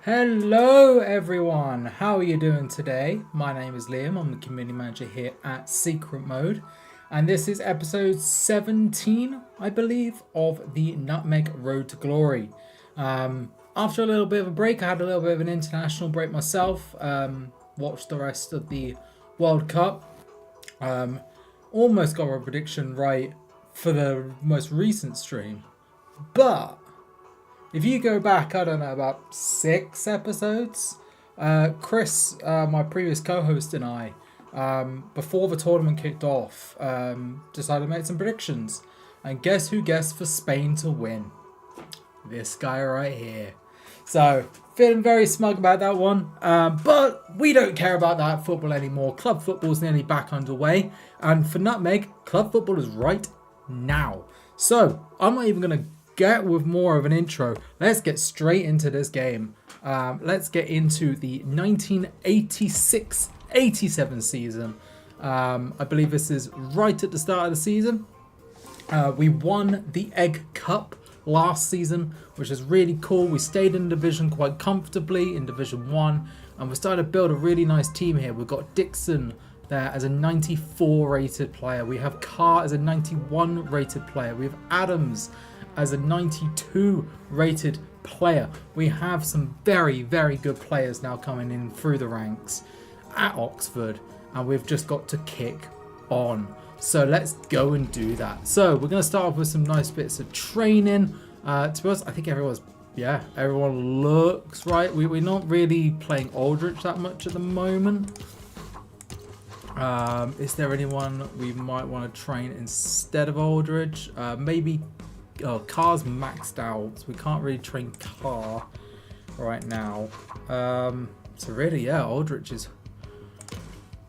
Hello everyone, how are you doing today? My name is Liam, I'm the community manager here at Secret Mode, and this is episode 17, I believe, of the NUTMEG Road to Glory. After a little bit of a break, I had a little bit of an international break myself, watched the rest of the World Cup, almost got a prediction right for the most recent stream, but if you go back, I don't know, about 6 episodes, Chris, my previous co-host, and I, before the tournament kicked off, decided to make some predictions. And guess who guessed for Spain to win? This guy right here. So, feeling very smug about that one. But we don't care about that football anymore. Club football's nearly back underway. And for NUTMEG, club football is right now. So, I'm not even going to get with more of an intro. Let's get straight into this game. Let's get into the 1986-87 season. I believe this is right at the start of the season. We won the Egg Cup last season, which is really cool. We stayed in the division quite comfortably in Division 1, and we started to build a really nice team here. We've got Dixon there as a 94 rated player. We have Carr as a 91 rated player. We have Adams as a 92 rated player. We have some very, very good players now coming in through the ranks at Oxford, and we've just got to kick on. So let's go and do that. So we're going to start off with some nice bits of training. To be honest, I think everyone looks right. We're not really playing Aldrich that much at the moment. Is there anyone we might want to train instead of Aldrich? Maybe Carr's maxed out, so we can't really train Carr right now. So really, yeah, Aldrich is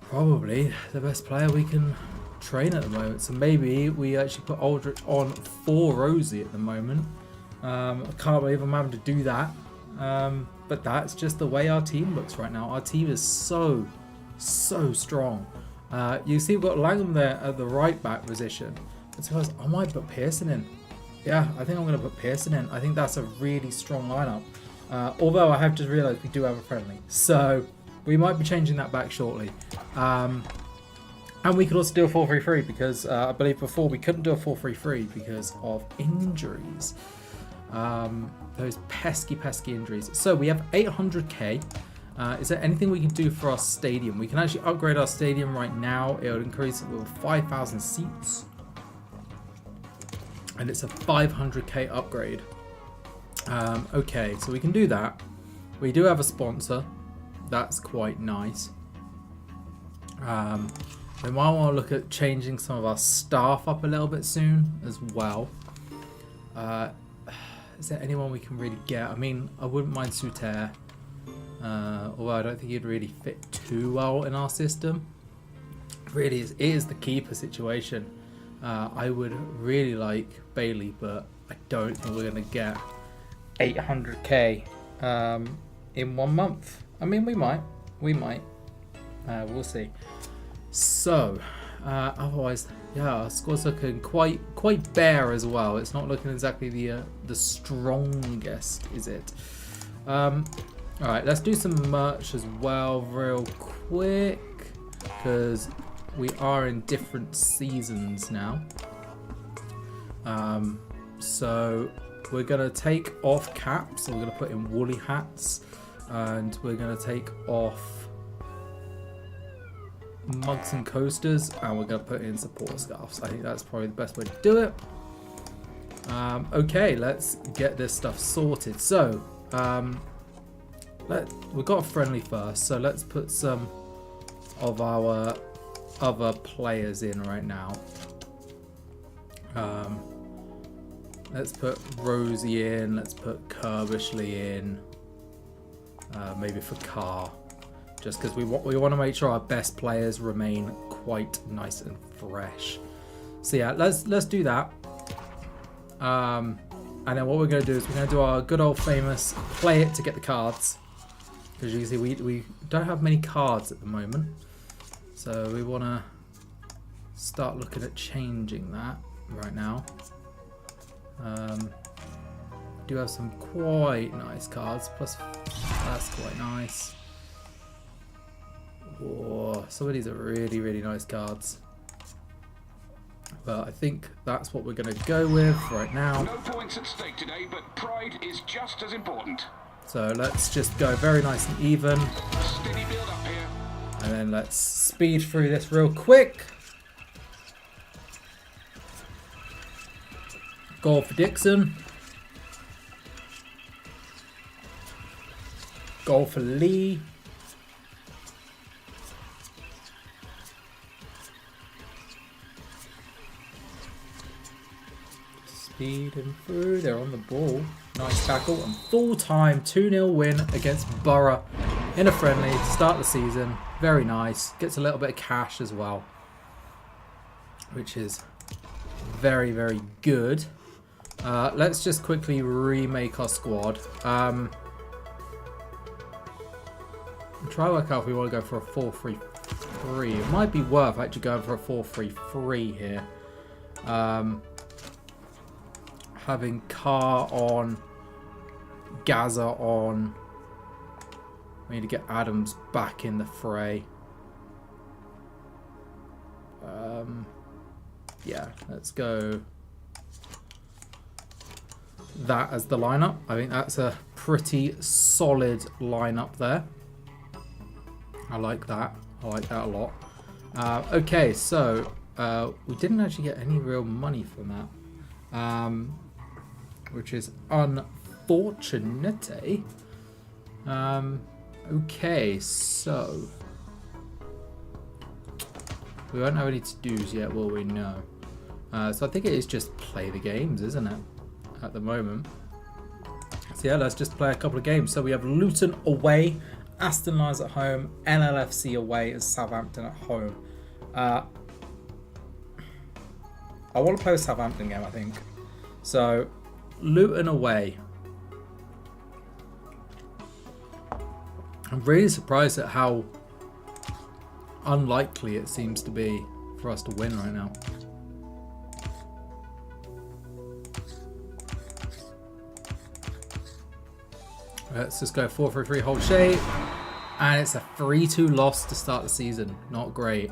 probably the best player we can train at the moment. So maybe we actually put Aldrich on for Rosie at the moment. I can't believe I'm having to do that. But that's just the way our team looks right now. Our team is so strong. You see we've got Langham there at the right back position. But suppose I might put Pearson in. Yeah, I think I'm going to put Pearson in. I think that's a really strong lineup. Although I have just realised we do have a friendly. So we might be changing that back shortly. And we could also do a 4-3-3 because I believe before we couldn't do a 4-3-3 because of injuries. Those pesky injuries. So we have 800k. Is there anything we can do for our stadium? We can actually upgrade our stadium right now. It would increase it with 5,000 seats. And it's a 500k upgrade. Okay, so we can do that. We do have a sponsor. That's quite nice. We might want to look at changing some of our staff up a little bit soon as well. Is there anyone we can really get? I mean, I wouldn't mind Souter. Although I don't think he'd really fit too well in our system. Really, it is the keeper situation. I would really like Bailey, but I don't think we're going to get 800k in 1 month. I mean, we might. We'll see. So, otherwise, yeah, our squad's looking quite bare as well. It's not looking exactly the strongest, is it? Alright, let's do some merch as well real quick, because we are in different seasons now. So we're going to take off caps, so we're going to put in woolly hats, and we're going to take off mugs and coasters, and we're going to put in support scarves. I think that's probably the best way to do it. Okay, let's get this stuff sorted. So we've got a friendly first, so let's put some of our other players in right now. Let's put Rosie in, let's put Kirbishley in, maybe for Carr, just because we want to make sure our best players remain quite nice and fresh. So yeah, let's do that. And then what we're going to do is we're going to do our good old famous play it to get the cards, because you can see we don't have many cards at the moment. So we want to start looking at changing that right now. Do have some quite nice cards, plus That's quite nice. Whoa, some of these are really, really nice cards. But I think that's what we're going to go with right now. No points at stake today, but pride is just as important. So let's just go very nice and even. Steady build up here. And then let's speed through this real quick. Goal for Dixon. Goal for Lee. Speeding through, they're on the ball. Nice tackle and full-time 2-0 win against Borough in a friendly to start the season. Very nice. Gets a little bit of cash as well, which is very, very good. Let's just quickly remake our squad. Try to work out if we want to go for a 4-3-3. It might be worth actually going for a 4-3-3 here. Having Carr on, Gaza on. We need to get Adams back in the fray. Yeah, let's go that as the lineup. I think that's a pretty solid lineup there. I like that. I like that a lot. Okay, so we didn't actually get any real money from that, which is unfortunate. Okay, so we won't have any to-dos yet, will we? No. So I think it is just play the games, isn't it? At the moment. So yeah, let's just play a couple of games. So we have Luton away, Aston Lions at home, NLFC away, and Southampton at home. I want to play a Southampton game, I think. So Luton away. I'm really surprised at how unlikely it seems to be for us to win right now. Let's just go 4-3-3 hold shape. And it's a 3-2 loss to start the season. Not great.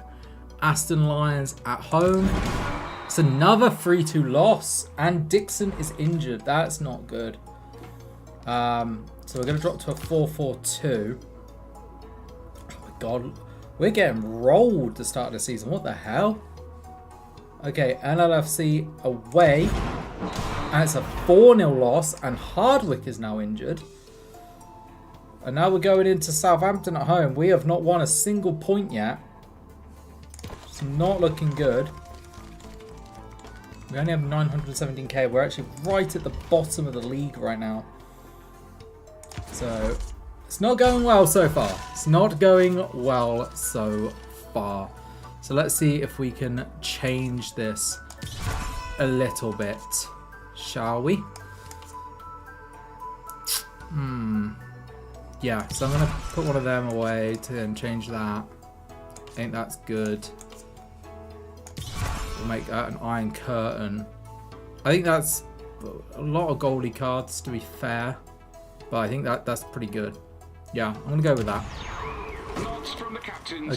Aston Lions at home. It's another 3-2 loss. And Dixon is injured. That's not good. So we're going to drop to a 4-4-2. Oh my god. We're getting rolled to start the season. What the hell? Okay, NLFC away. And it's a 4-0 loss. And Hardwick is now injured. And now we're going into Southampton at home. We have not won a single point yet. It's not looking good. We only have 917k. We're actually right at the bottom of the league right now. So it's not going well so far. It's not going well so far. So let's see if we can change this a little bit, shall we? Yeah, so I'm going to put one of them away to then change that. I think that's good. We'll make that an iron curtain. I think that's a lot of goalie cards, to be fair. But I think that's pretty good. Yeah, I'm going to go with that.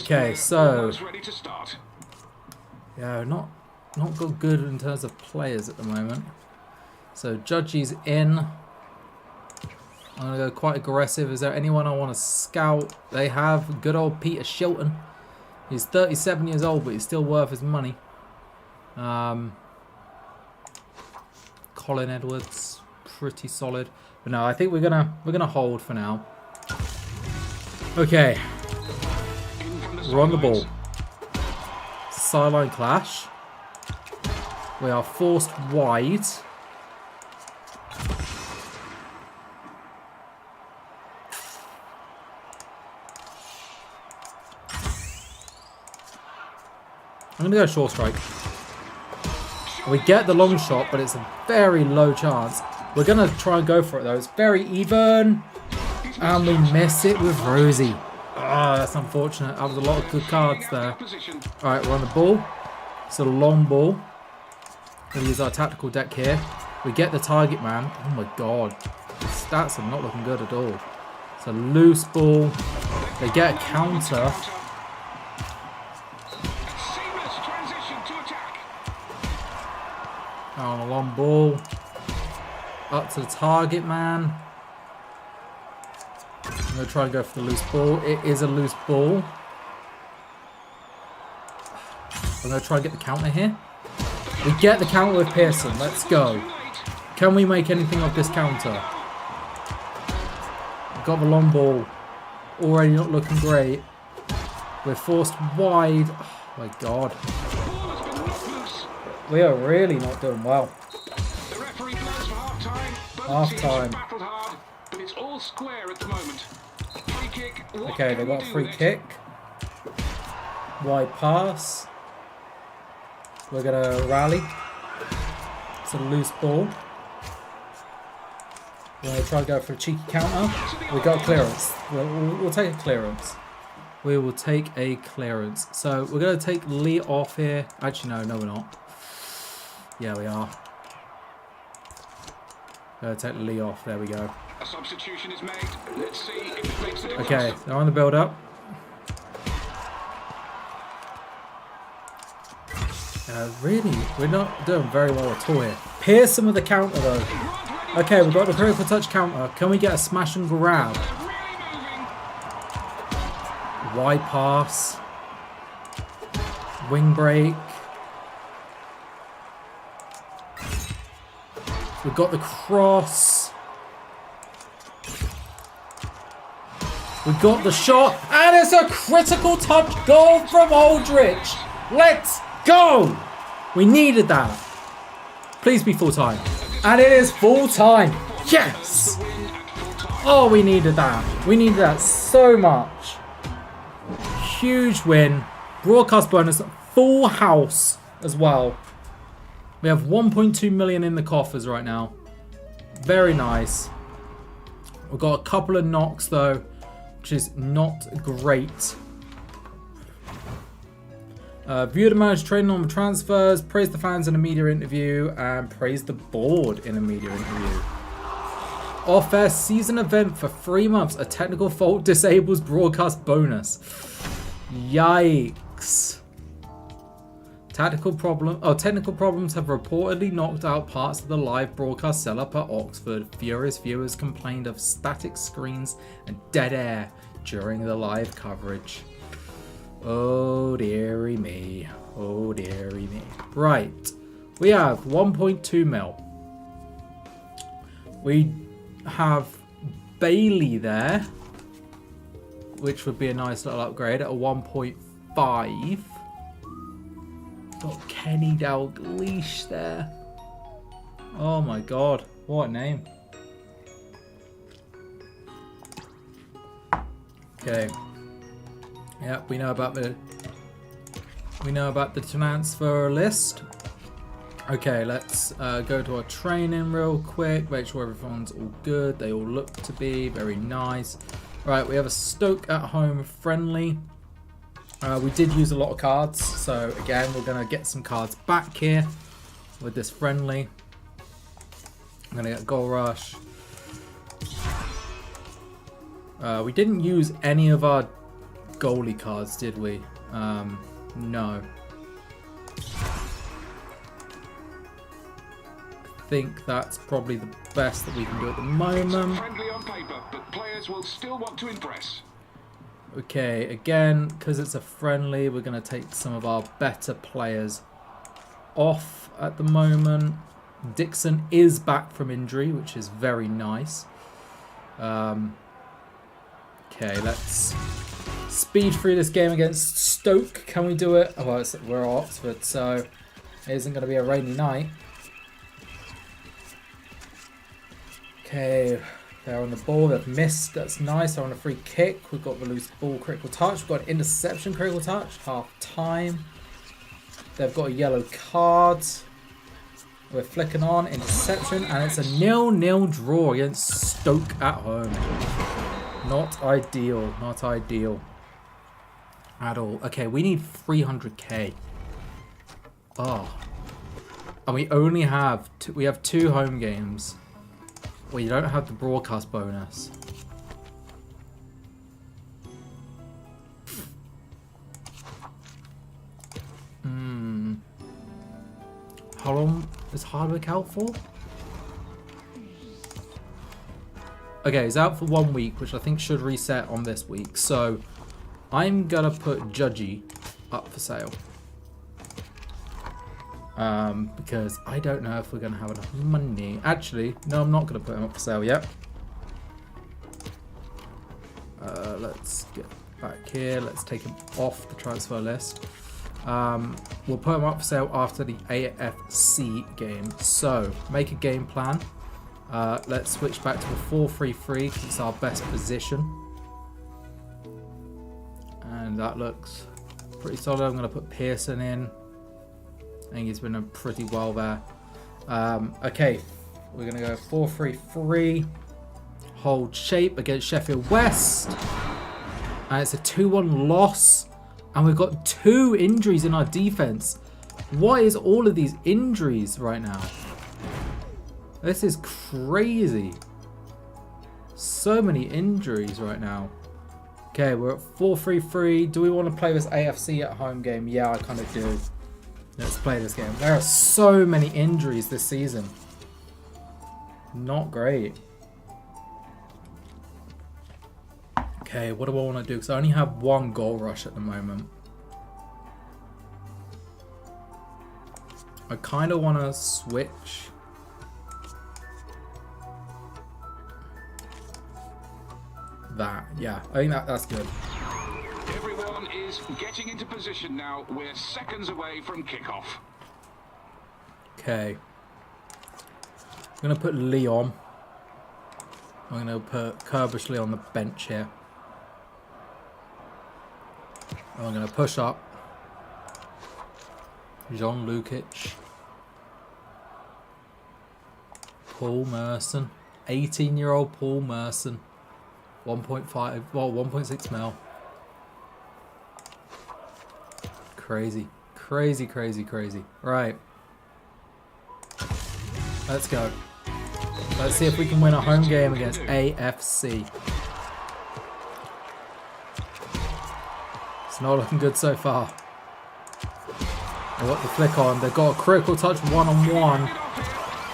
Okay, so... yeah, not got good in terms of players at the moment. So Judgy's in. I'm going to go quite aggressive. Is there anyone I want to scout? They have good old Peter Shilton. He's 37 years old, but he's still worth his money. Colin Edwards, pretty solid. But no, I think we're gonna hold for now. Okay. We're on the ball. Sideline clash. We are forced wide. I'm going to go short strike. We get the long shot, but it's a very low chance. We're going to try and go for it, though. It's very even. And we miss it with Rosie. Oh, that's unfortunate. That was a lot of good cards there. Alright, we're on the ball. It's a long ball. We're going to use our tactical deck here. We get the target man. Oh my god. The stats are not looking good at all. It's a loose ball. They get a counter. Seamless transition to attack. On a long ball. Up to the target man. I'm going to try and go for the loose ball. It is a loose ball. I'm going to try and get the counter here. We get the counter with Pearson. Let's go. Can we make anything of this counter? Got the long ball. Already not looking great. We're forced wide. Oh my god. We are really not doing well. The referee blows for half-time. Half-time. Battled hard, but it's all square at the moment. Free kick. Okay, they got a free kick. Wide pass. We're going to rally. It's a loose ball. We're going to try and go for a cheeky counter. We got clearance. We'll take a clearance. We will take a clearance. So we're going to take Lee off here. Actually, no, we're not. Yeah, we are. Going to take Lee off. There we go. A substitution is made. Let's see if it makes a difference. Okay, they're on the build-up. Really, we're not doing very well at all here. Pearson with the counter, though. Okay, we've got the critical touch counter. Can we get a smash and grab? Wide pass. Wing break. We've got the cross. We got the shot. And it's a critical touch goal from Aldrich. Let's go! We needed that. Please be full time. And it is full time. Yes! Oh, we needed that. We needed that so much. Huge win. Broadcast bonus. Full house as well. We have 1.2 million in the coffers right now. Very nice. We've got a couple of knocks though, which is not great. View the manager training on the transfers, praise the fans in a media interview, and praise the board in a media interview. Off-air season event for 3 months. A technical fault disables broadcast bonus. Yikes. Technical problems have reportedly knocked out parts of the live broadcast setup at Oxford. Furious viewers complained of static screens and dead air during the live coverage. Oh dearie me. Oh dearie me. Right. We have 1.2 mil. We have Bailey there, which would be a nice little upgrade at a 1.5. Got Kenny Dalglish there. Oh my god, what a name. Okay. Yep, we know about the transfer list. Okay, let's go to our training real quick. Make sure everyone's all good. They all look to be very nice. Right, we have a Stoke at home friendly. We did use a lot of cards, so again, we're going to get some cards back here with this friendly. I'm going to get Goal Rush. We didn't use any of our goalie cards, did we? No. I think that's probably the best that we can do at the moment. Friendly on paper, but players will still want to impress. Okay, again, because it's a friendly, we're going to take some of our better players off at the moment. Dixon is back from injury, which is very nice. Okay, let's speed through this game against Stoke. Can we do it? Oh, well, we're at Oxford, so it isn't going to be a rainy night. Okay. They're on the ball, they've missed, that's nice. They're on a free kick, we've got the loose ball, critical touch, we've got an interception, critical touch, half time. They've got a yellow card. We're flicking on, interception, and it's a 0-0 draw against Stoke at home. Not ideal, not ideal at all. Okay, we need 300k. Oh. And we only have, we have 2 home games. Well, you don't have the broadcast bonus. How long is Hardwick out for? Okay, he's out for 1 week, which I think should reset on this week. So I'm gonna put Judgy up for sale. Because I don't know if we're gonna have enough money. Actually, no, I'm not gonna put him up for sale yet. Let's get back here. Let's take him off the transfer list. We'll put him up for sale after the AFC game. So make a game plan. Let's switch back to a 4-3-3 because it's our best position. And that looks pretty solid. I'm going to put Pearson in. I think he's been doing pretty well there. Okay, we're going to go 4-3-3. Hold shape against Sheffield West. And it's a 2-1 loss. And we've got 2 injuries in our defense. What is all of these injuries right now? This is crazy. So many injuries right now. Okay, we're at 4-3-3. Do we want to play this AFC at home game? Yeah, I kind of do. Let's play this game. There are so many injuries this season. Not great. Okay, what do I want to do? Because I only have 1 goal rush at the moment. I kind of want to switch. That, yeah, I think that's good. Everyone is getting into position now. We're seconds away from kickoff. Okay. I'm going to put Lee on. I'm going to put Kerbishley on the bench here. And I'm going to push up John Lukic. Paul Merson. 18-year-old Paul Merson. 1.5, well, 1.6 mil. Crazy. Crazy, crazy, crazy. Right. Let's go. Let's see if we can win a home game against AFC. It's not looking good so far. They got the flick on. They've got a critical touch one-on-one.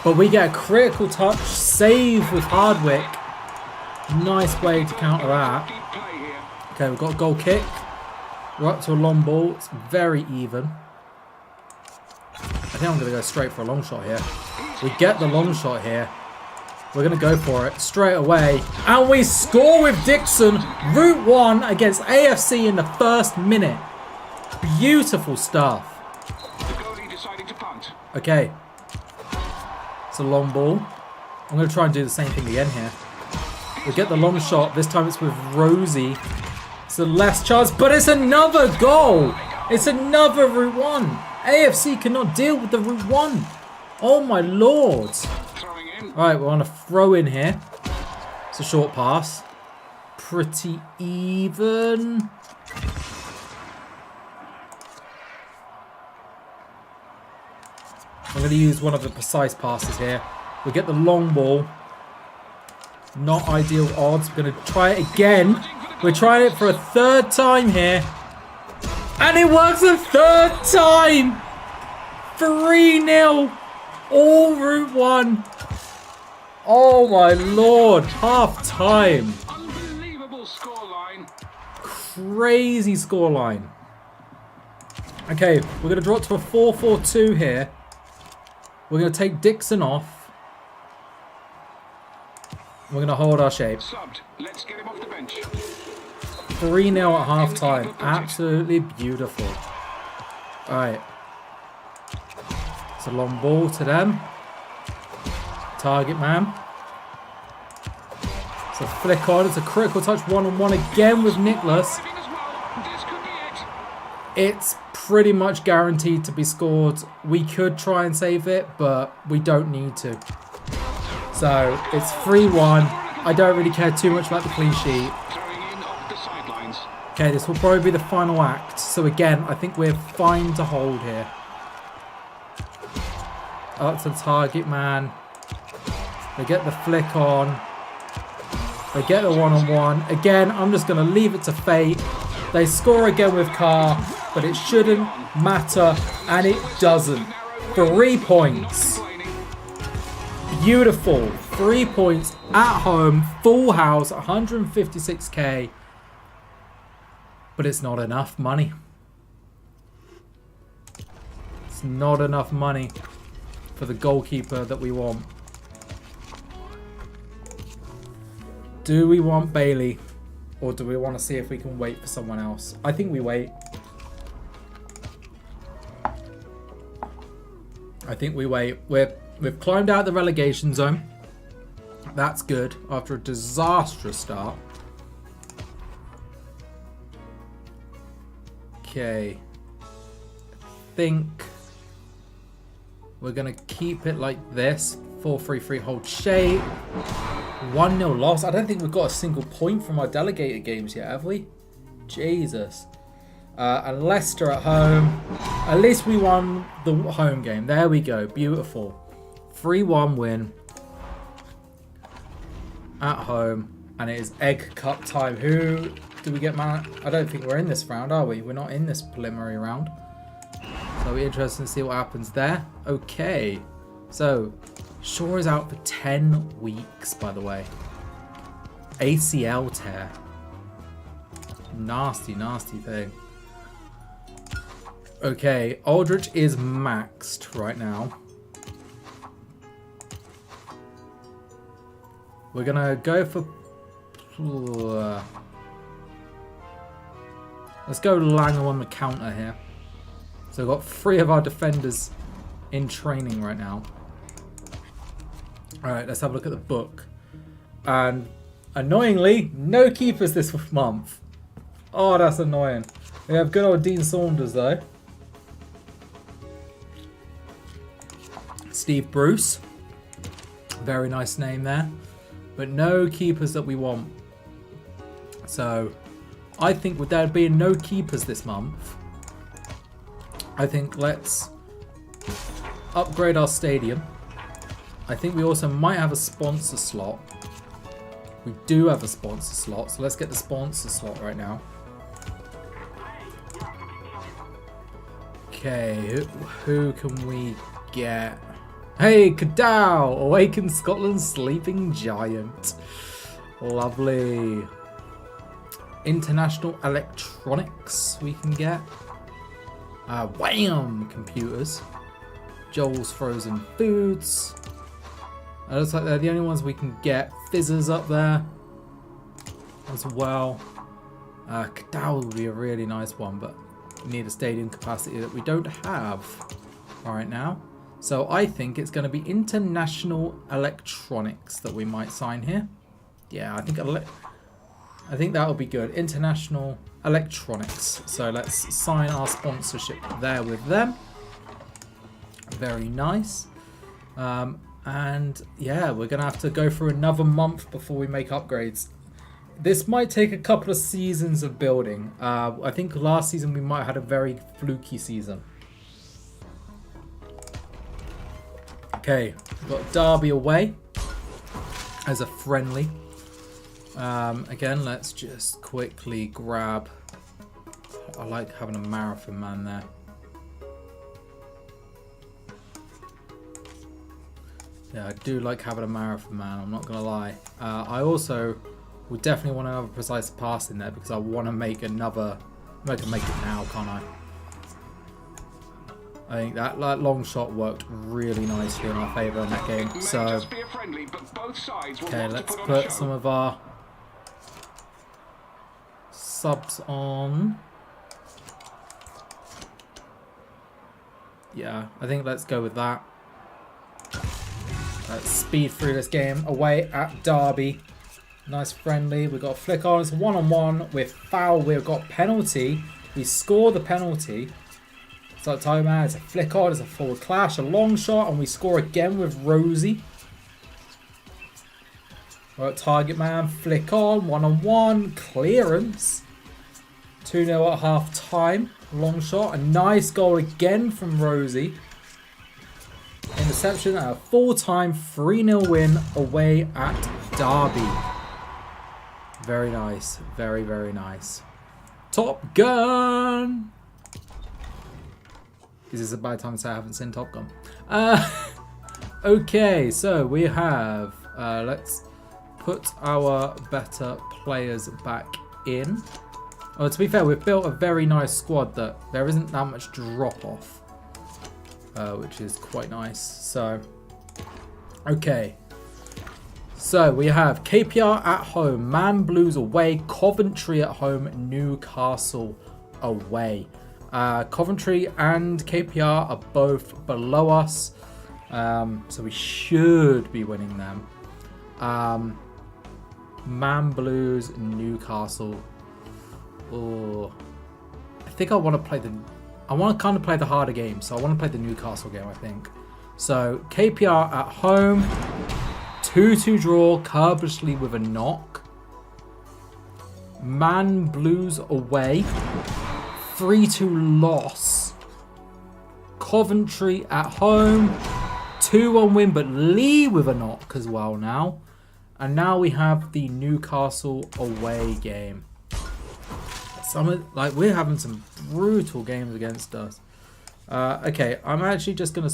But we get a critical touch save with Hardwick. Nice way to counter that. Okay, we've got a goal kick. We're up to a long ball. It's very even. I think I'm going to go straight for a long shot here. We get the long shot here. We're going to go for it straight away. And we score with Dixon. Route 1 against AFC in the first minute. Beautiful stuff. Okay. It's a long ball. I'm going to try and do the same thing again here. We get the long shot. This time it's with Rosie. It's a less chance, but it's another goal. It's another Route 1. AFC cannot deal with the Route 1. Oh my lord. Alright, we're on a throw in here. It's a short pass. Pretty even. I'm going to use one of the precise passes here. We get the long ball. Not ideal odds. We're going to try it again. We're trying it for a 3rd time here. And it works a 3rd time. 3-0. All Route 1. Oh my lord. Half time. Unbelievable scoreline. Crazy scoreline. Okay, we're going to drop to a 4-4-2 here. We're going to take Dixon off. We're going to hold our shape. Subbed. Let's get him off the bench. 3-0 at half time. Absolutely beautiful. Alright. It's a long ball to them. Target man. It's a flick on. It's a critical touch one-on-one again with Nicholas. It's pretty much guaranteed to be scored. We could try and save it, but we don't need to. So it's 3-1. I don't really care too much about the clean sheet. Okay, this will probably be the final act. So again, I think we're fine to hold here. Up to the target man. They get the flick on. They get the one-on-one. Again, I'm just going to leave it to fate. They score again with Carr, but it shouldn't matter, and it doesn't. 3 points. Beautiful. 3 points at home. Full house. 156k. But it's not enough money. It's not enough money for the goalkeeper that we want. Do we want Bailey? Or do we want to see if we can wait for someone else? I think we wait. I think we wait. We've climbed out the relegation zone. That's good after a disastrous start. Okay. I think we're going to keep it like this. 4-3-3 hold shape. 1-0 loss. I don't think we've got a single point from our delegated games yet, have we? Jesus. And Leicester at home. At least we won the home game. There we go. Beautiful. 3-1 win. At home. And it is Egg Cup time. Who do we get, man? I don't think we're in this round, are we? We're not in this preliminary round. So it'll be interesting to see what happens there. Okay. So, Shaw is out for 10 weeks, by the way. ACL tear. Nasty, nasty thing. Okay, Aldrich is maxed right now. We're going to go for... let's go Langham on the counter here. So we've got 3 of our defenders in training right now. Alright, let's have a look at the book. And annoyingly, no keepers this month. Oh, that's annoying. We have good old Dean Saunders though. Steve Bruce. Very nice name there. But no keepers that we want. So, I think with there being no keepers this month, I think let's upgrade our stadium. I think we also might have a sponsor slot. We do have a sponsor slot, so let's get the sponsor slot right now. Okay, who can we get? Hey, Cadow! Awaken Scotland's sleeping giant. Lovely. International Electronics we can get. Wham! Computers. Joel's Frozen Foods. It looks like they're the only ones we can get. Fizzers up there as well. Cadow would be a really nice one, but we need a stadium capacity that we don't have right now. So I think it's going to be International Electronics that we might sign here. Yeah, I think that will be good. International Electronics. So let's sign our sponsorship there with them. Very nice. And yeah, we're going to have to go for another month before we make upgrades. This might take a couple of seasons of building. I think last season we might have had a very fluky season. Okay, we've got Derby away as a friendly. Again, let's just quickly grab... I like having a marathon man there. Yeah, I do like having a marathon man, I'm not going to lie. I also would definitely want another precise pass in there because I want to make another... I can make it now, can't I? I think that long shot worked really nicely in our favour in that game. So, okay, let's put some of our subs on. Yeah, I think let's go with that. Let's speed through this game away at Derby. Nice friendly. We've got a flick on. It's one-on-one with foul. We've got penalty. We score the penalty. So time out. It's a flick on. It's a forward clash. A long shot. And we score again with Rosie. We're at target man. Flick on. One-on-one. Clearance. 2-0 at half time. Long shot. A nice goal again from Rosie. Interception at a full-time 3-0 win away at Derby. Very nice. Very, very nice. Top Gun! Is this a bad time to say I haven't seen Top Gun? Okay, so we have, let's put our better players back in. Oh, to be fair, we've built a very nice squad that there isn't that much drop off, which is quite nice. So, okay. So we have KPR at home, Man Blues away, Coventry at home, Newcastle away. Coventry and KPR are both below us, so we should be winning them. Man Blues, Newcastle. Oh, I think I want to play I want to kind of play the harder game, so I want to play the Newcastle game, I think. So KPR at home, 2-2 draw, Kerbersley with a knock. Man Blues away, 3-2 loss. Coventry at home, 2-1 win, but Lee with a knock as well now. And now we have the Newcastle away game. We're having some brutal games against us. Okay, I'm actually just gonna.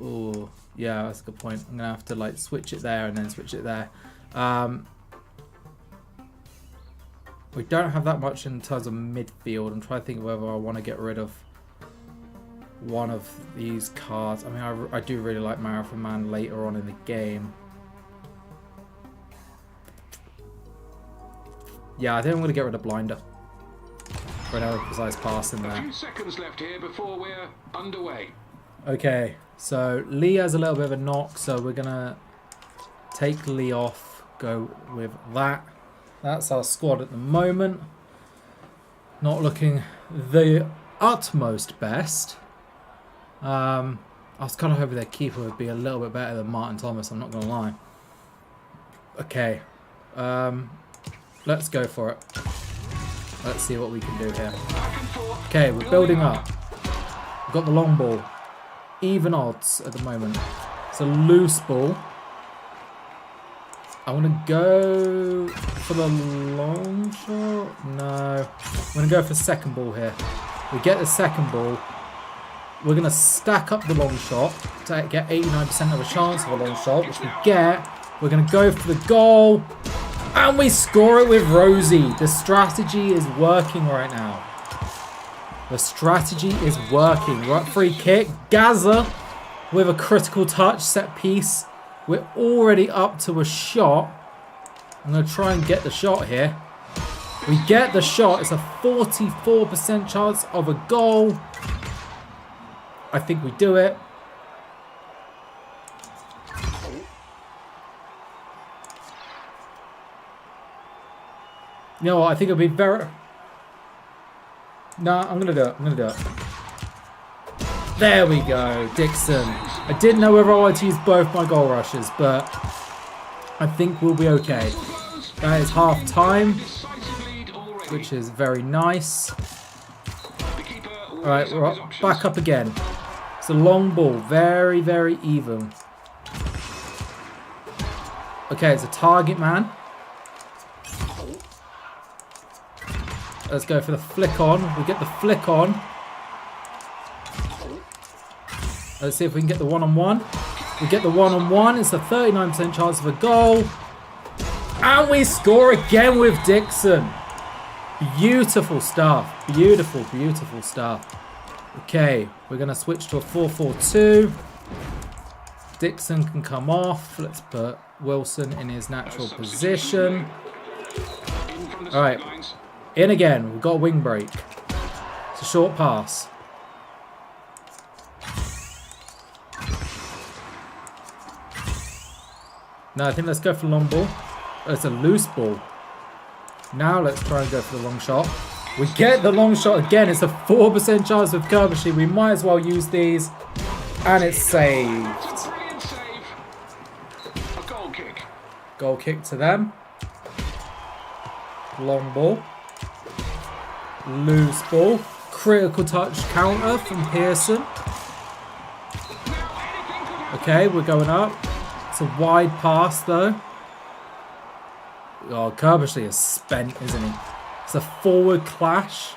Oh, yeah, that's a good point. I'm gonna have to like switch it there and then switch it there. We don't have that much in terms of midfield. I'm trying to think whether I want to get rid of one of these cards. I mean, I do really like Marathon Man later on in the game. Yeah, I think I'm going to get rid of Blinder. For another precise pass in there. A few seconds left here before we're underway. Okay, so Lee has a little bit of a knock, so we're going to take Lee off, go with that. That's our squad at the moment. Not looking the utmost best. I was kind of hoping their keeper would be a little bit better than Martin Thomas, I'm not going to lie. Okay, let's go for it. Let's see what we can do here. Okay, we're building up. We've got the long ball. Even odds at the moment. It's a loose ball. I want to go for the long shot. No. I'm going to go for second ball here. We get the second ball. We're going to stack up the long shot to get 89% of a chance of a long shot, which we get. We're going to go for the goal. And we score it with Rosie. The strategy is working right now. The strategy is working. Right, free kick. Gaza with a critical touch set piece. We're already up to a shot. I'm going to try and get the shot here. We get the shot. It's a 44% chance of a goal. I think we do it. You know what? I think it'll be very... No, I'm going to do it. I'm going to do it. There we go. Dixon. I didn't know whether I wanted to use both my goal rushes, but I think we'll be okay. That is half time, which is very nice. Alright, we're back up again. It's a long ball. Very, very even. Okay, it's a target man. Let's go for the flick on. We get the flick on. Let's see if we can get the one-on-one. We get the one-on-one. It's a 39% chance of a goal. And we score again with Dixon. Beautiful stuff. Beautiful, beautiful stuff. Okay, we're going to switch to a 4-4-2. Dixon can come off. Let's put Wilson in his natural position. All right. In again. We've got a wing break. It's a short pass. No, I think let's go for the long ball. It's a loose ball. Now let's try and go for the long shot. We get the long shot again. It's a 4% chance with Kerbersley. We might as well use these. And it's saved. Brilliant save. A goal kick. Goal kick to them. Long ball. Loose ball. Critical touch counter from Pearson. Okay, we're going up. It's a wide pass though. Oh, Kerbersley is spent, isn't he? It's a forward clash.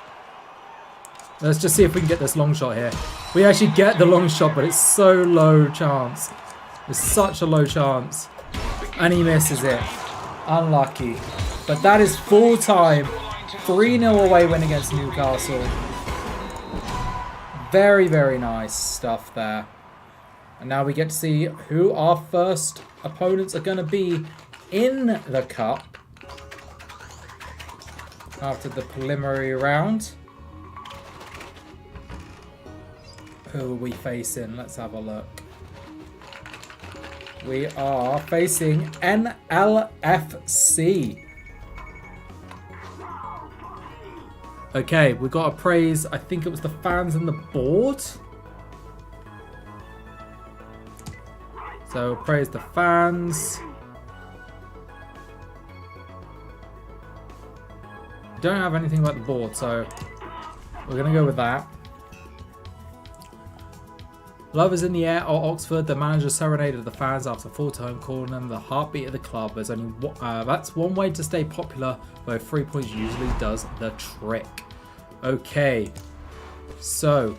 Let's just see if we can get this long shot here. We actually get the long shot, but it's so low chance. It's such a low chance. And he misses it. Unlucky. But that is full time. 3-0 away win against Newcastle. Very, very nice stuff there. And now we get to see who our first opponents are going to be in the cup. After the preliminary round. Who are we facing? Let's have a look. We are facing NLFC. Okay, we got to praise, I think it was the fans and the board. So praise the fans. Don't have anything about the board, so we're going to go with that. Love is in the air at Oxford. The manager serenaded the fans after full-time, calling them the heartbeat of the club. There's only that's one way to stay popular, where 3 points usually does the trick. Okay, so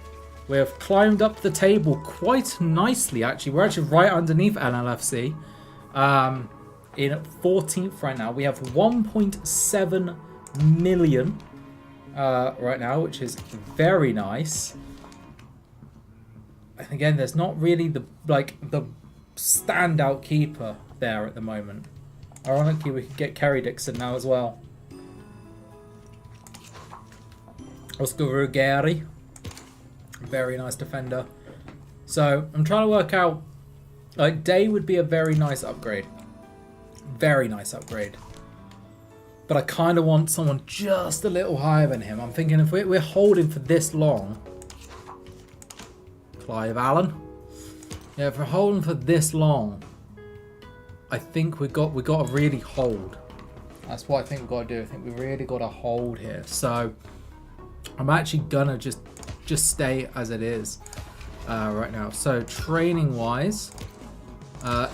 we have climbed up the table quite nicely. Actually, we're actually right underneath NLFC. In 14th right now, we have 1.7 million right now, which is very nice. And again, there's not really the standout keeper there at the moment. Ironically, we could get Kerry Dixon now as well. Oscar Ruggeri, very nice defender. So I'm trying to work out, like, Day would be a very nice upgrade. Very nice upgrade. But I kind of want someone just a little higher than him. I'm thinking if we're holding for this long. Clive Allen. Yeah, if we're holding for this long, I think we got to really hold. That's what I think we've got to do. I think we really got to hold here. So I'm actually gonna just stay as it is right now. So training wise,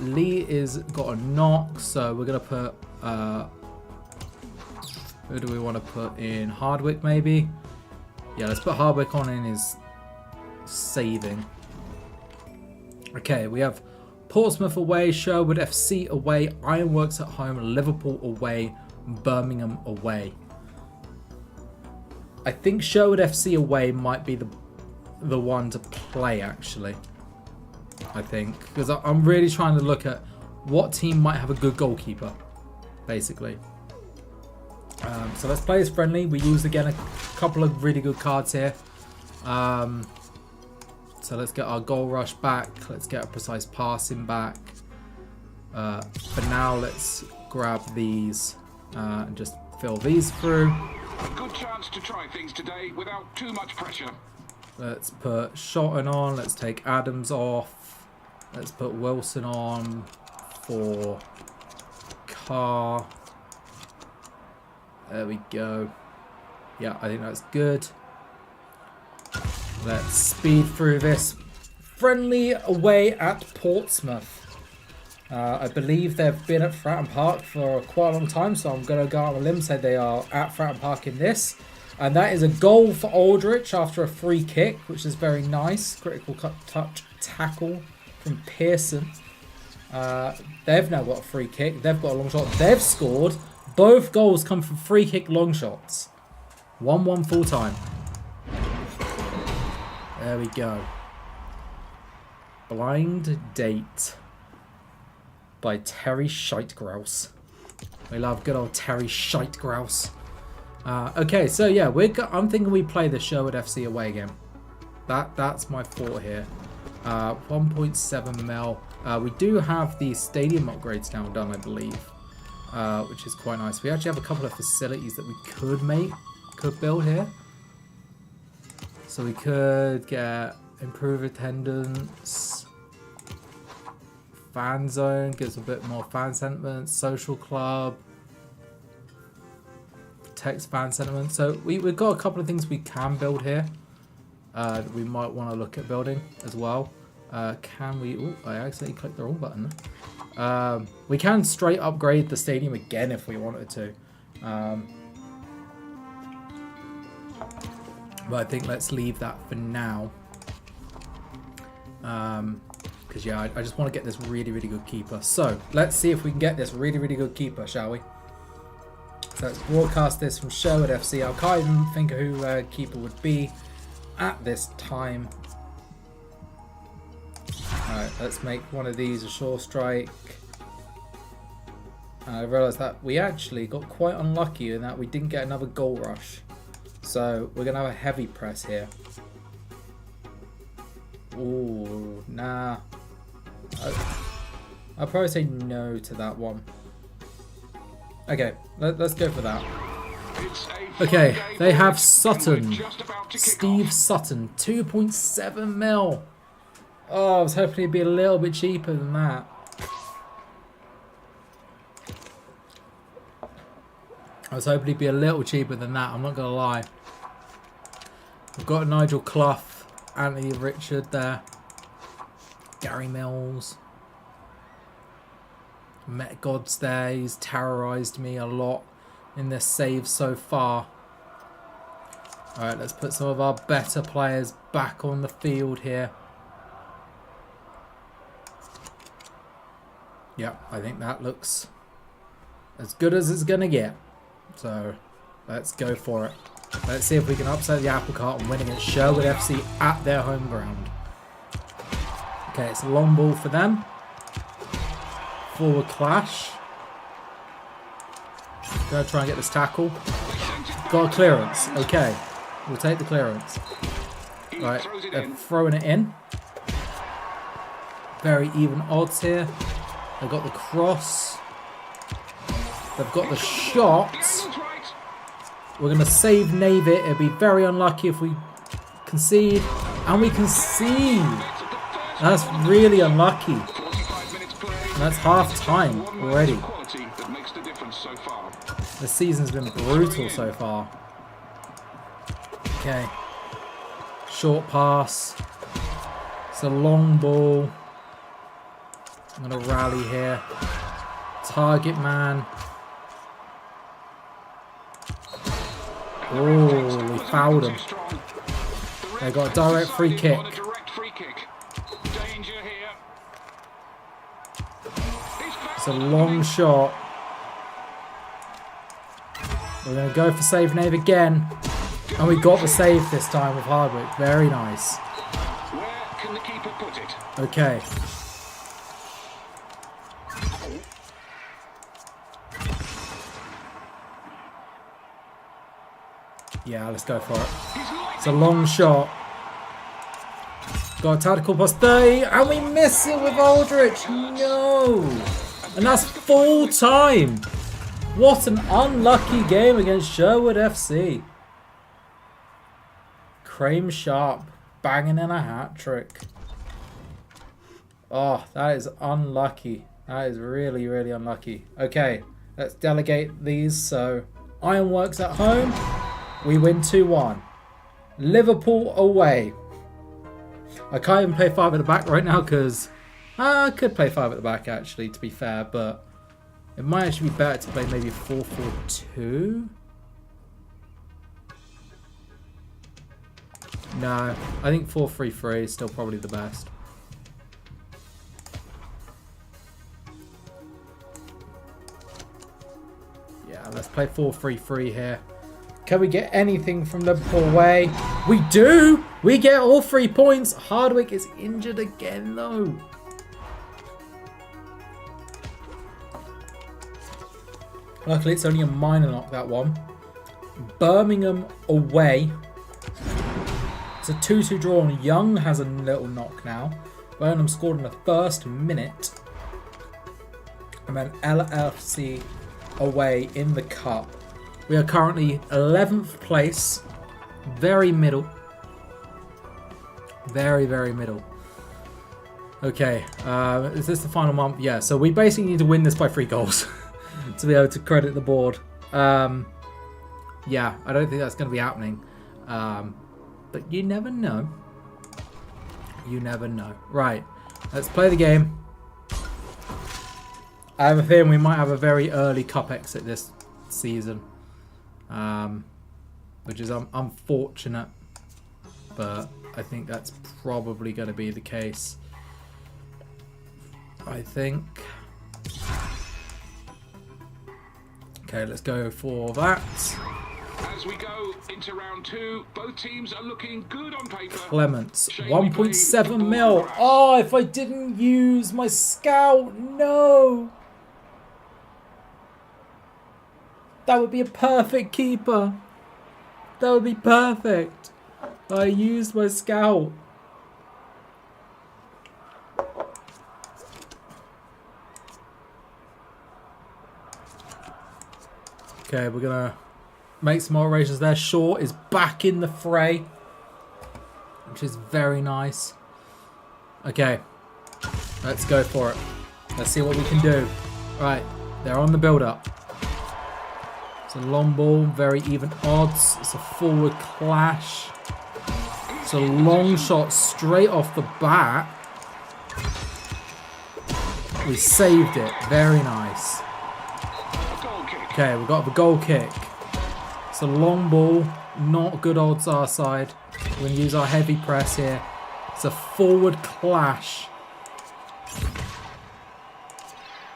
Lee is got a knock, so we're gonna put who do we want to put in? Hardwick maybe. Yeah, let's put Hardwick on in his saving. Okay, we have Portsmouth away, Sherwood FC away, Ironworks at home, Liverpool away, Birmingham away. I think Sherwood FC away might be the one to play, actually. I think, because I'm really trying to look at what team might have a good goalkeeper, basically. So let's play as friendly. We used again a couple of really good cards here. So let's get our goal rush back. Let's get a precise passing back. For now, let's grab these and just fill these through. A good chance to try things today without too much pressure. Let's put Shotton on. Let's take Adams off. Let's put Wilson on for Carr. There we go. Yeah, I think that's good. Let's speed through this. Friendly away at Portsmouth. I believe they've been at Fratton Park for quite a long time, so I'm going to go out on a limb and say they are at Fratton Park in this. And that is a goal for Aldrich after a free kick, which is very nice. Critical touch tackle from Pearson. They've now got a free kick. They've got a long shot. They've scored. Both goals come from free kick long shots. 1-1 full time. There we go. Blind Date by Terry Scheitgrouse. We love good old Terry Scheitgrouse. Okay, so yeah, I'm thinking we play the Sherwood FC away again. That's my thought here. 1.7 mil. We do have the stadium upgrades now done, I believe, which is quite nice. We actually have a couple of facilities that we could build here. So we could get improved attendance, fan zone, gives a bit more fan sentiment, social club, protects fan sentiment. So we've got a couple of things we can build here that we might want to look at building as well. Can we... Oh, I accidentally clicked the wrong button. We can straight upgrade the stadium again if we wanted to. But I think let's leave that for now. Because yeah, I just want to get this really, really good keeper. So let's see if we can get this really, really good keeper, shall we? So let's broadcast this from Sherwood FC. I can't even think of who keeper would be at this time. Alright, let's make one of these a sure strike. I realised that we actually got quite unlucky in that we didn't get another goal rush. So we're going to have a heavy press here. Ooh, nah. I'll probably say no to that one. Okay, let's go for that. Okay, they have Sutton. Steve Sutton, 2.7 mil. Oh, I was hoping it'd be a little bit cheaper than that. I was hoping it'd be a little cheaper than that, I'm not going to lie. We've got Nigel Clough, Anthony Richard there. Gary Mills. Met Gods there, he's terrorised me a lot in this save so far. Alright, let's put some of our better players back on the field here. Yeah, I think that looks as good as it's going to get. So, let's go for it. Let's see if we can upset the apple cart and win against Sherwood FC at their home ground. Okay, it's a long ball for them. Forward clash. Gonna try and get this tackle. Got a clearance. Okay, we'll take the clearance. Right, they're throwing it in. Very even odds here. They've got the cross. They've got the shot. We're going to save Nave it. It'd be very unlucky if we concede. And we concede. That's really unlucky. And that's half time already. The season's been brutal so far. Okay. Short pass. It's a long ball. I'm going to rally here. Target man. Oh, we fouled him. They got a direct free kick. It's a long shot. We're going to go for save Nave again. And we got the save this time with Hardwick. Very nice. Where can the keeper put it? Okay. Yeah, let's go for it. It's a long shot. Got a tactical plus 30, and we miss it with Aldrich. No! And that's full time. What an unlucky game against Sherwood FC. Crane Sharp banging in a hat trick. Oh, that is unlucky. That is really, really unlucky. Okay, let's delegate these. So, Ironworks at home. We win 2-1. Liverpool away. I can't even play 5 at the back right now because I could play 5 at the back actually, to be fair, but it might actually be better to play maybe 4-4-2. No, I think 4-3-3 is still probably the best. Yeah, let's play 4-3-3 here. Can we get anything from Liverpool away? We do! We get all 3 points. Hardwick is injured again, though. Luckily, it's only a minor knock, that one. Birmingham away. It's a 2-2 draw, and Young has a little knock now. Birmingham scored in the first minute. And then LFC away in the cup. We are currently 11th place. Very middle. Very, very middle. Okay. Is this the final month? Yeah, so we basically need to win this by 3 goals to be able to credit the board. Yeah, I don't think that's going to be happening. But you never know. You never know. Right. Let's play the game. I have a feeling we might have a very early cup exit this season. Which is unfortunate. but I think that's probably going to be the case. I think. Okay, let's go for that. As we go into round 2, both teams are looking good on paper. Clements, 1.7 mil. Oh, if I didn't use my scout, no. That would be a perfect keeper. That would be perfect. I used my scout. Okay, we're gonna make some alterations there. Shaw is back in the fray, which is very nice. Okay, let's go for it. Let's see what we can do. Right, they're on the build-up. It's a long ball, very even odds. It's a forward clash. It's a long shot straight off the bat. We saved it. Very nice. Okay, we've got the goal kick. It's a long ball, not good odds our side. We're going to use our heavy press here. It's a forward clash.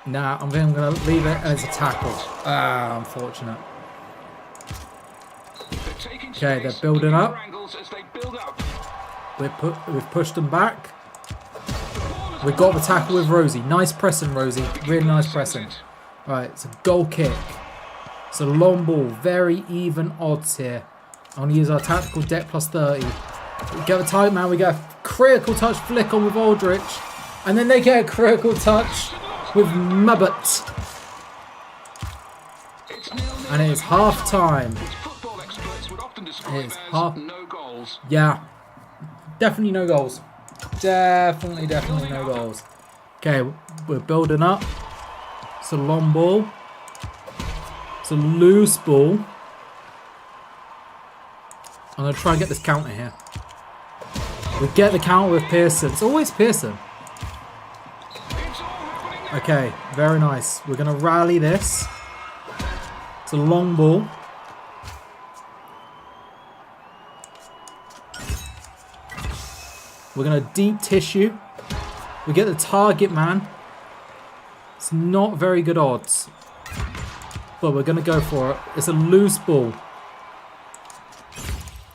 Nah, I'm going to leave it as a tackle. Ah, unfortunate. Okay, they're building up. We've pushed them back. We've got the tackle with Rosie. Nice pressing, Rosie. Really nice pressing. Right, it's a goal kick. It's a long ball. Very even odds here. I'm going to use our tactical deck plus 30. We get the tight man. We get a critical touch flick on with Aldrich. And then they get a critical touch with Mubbet. And it is half time. It is half. Yeah. Definitely no goals. Definitely no goals. Okay, we're building up. It's a long ball. It's a loose ball. I'm going to try and get this counter here. We get the counter with Pearson. It's always Pearson. Okay, very nice. We're going to rally this. It's a long ball. We're going to deep tissue. We get the target man. It's not very good odds. But we're going to go for it. It's a loose ball.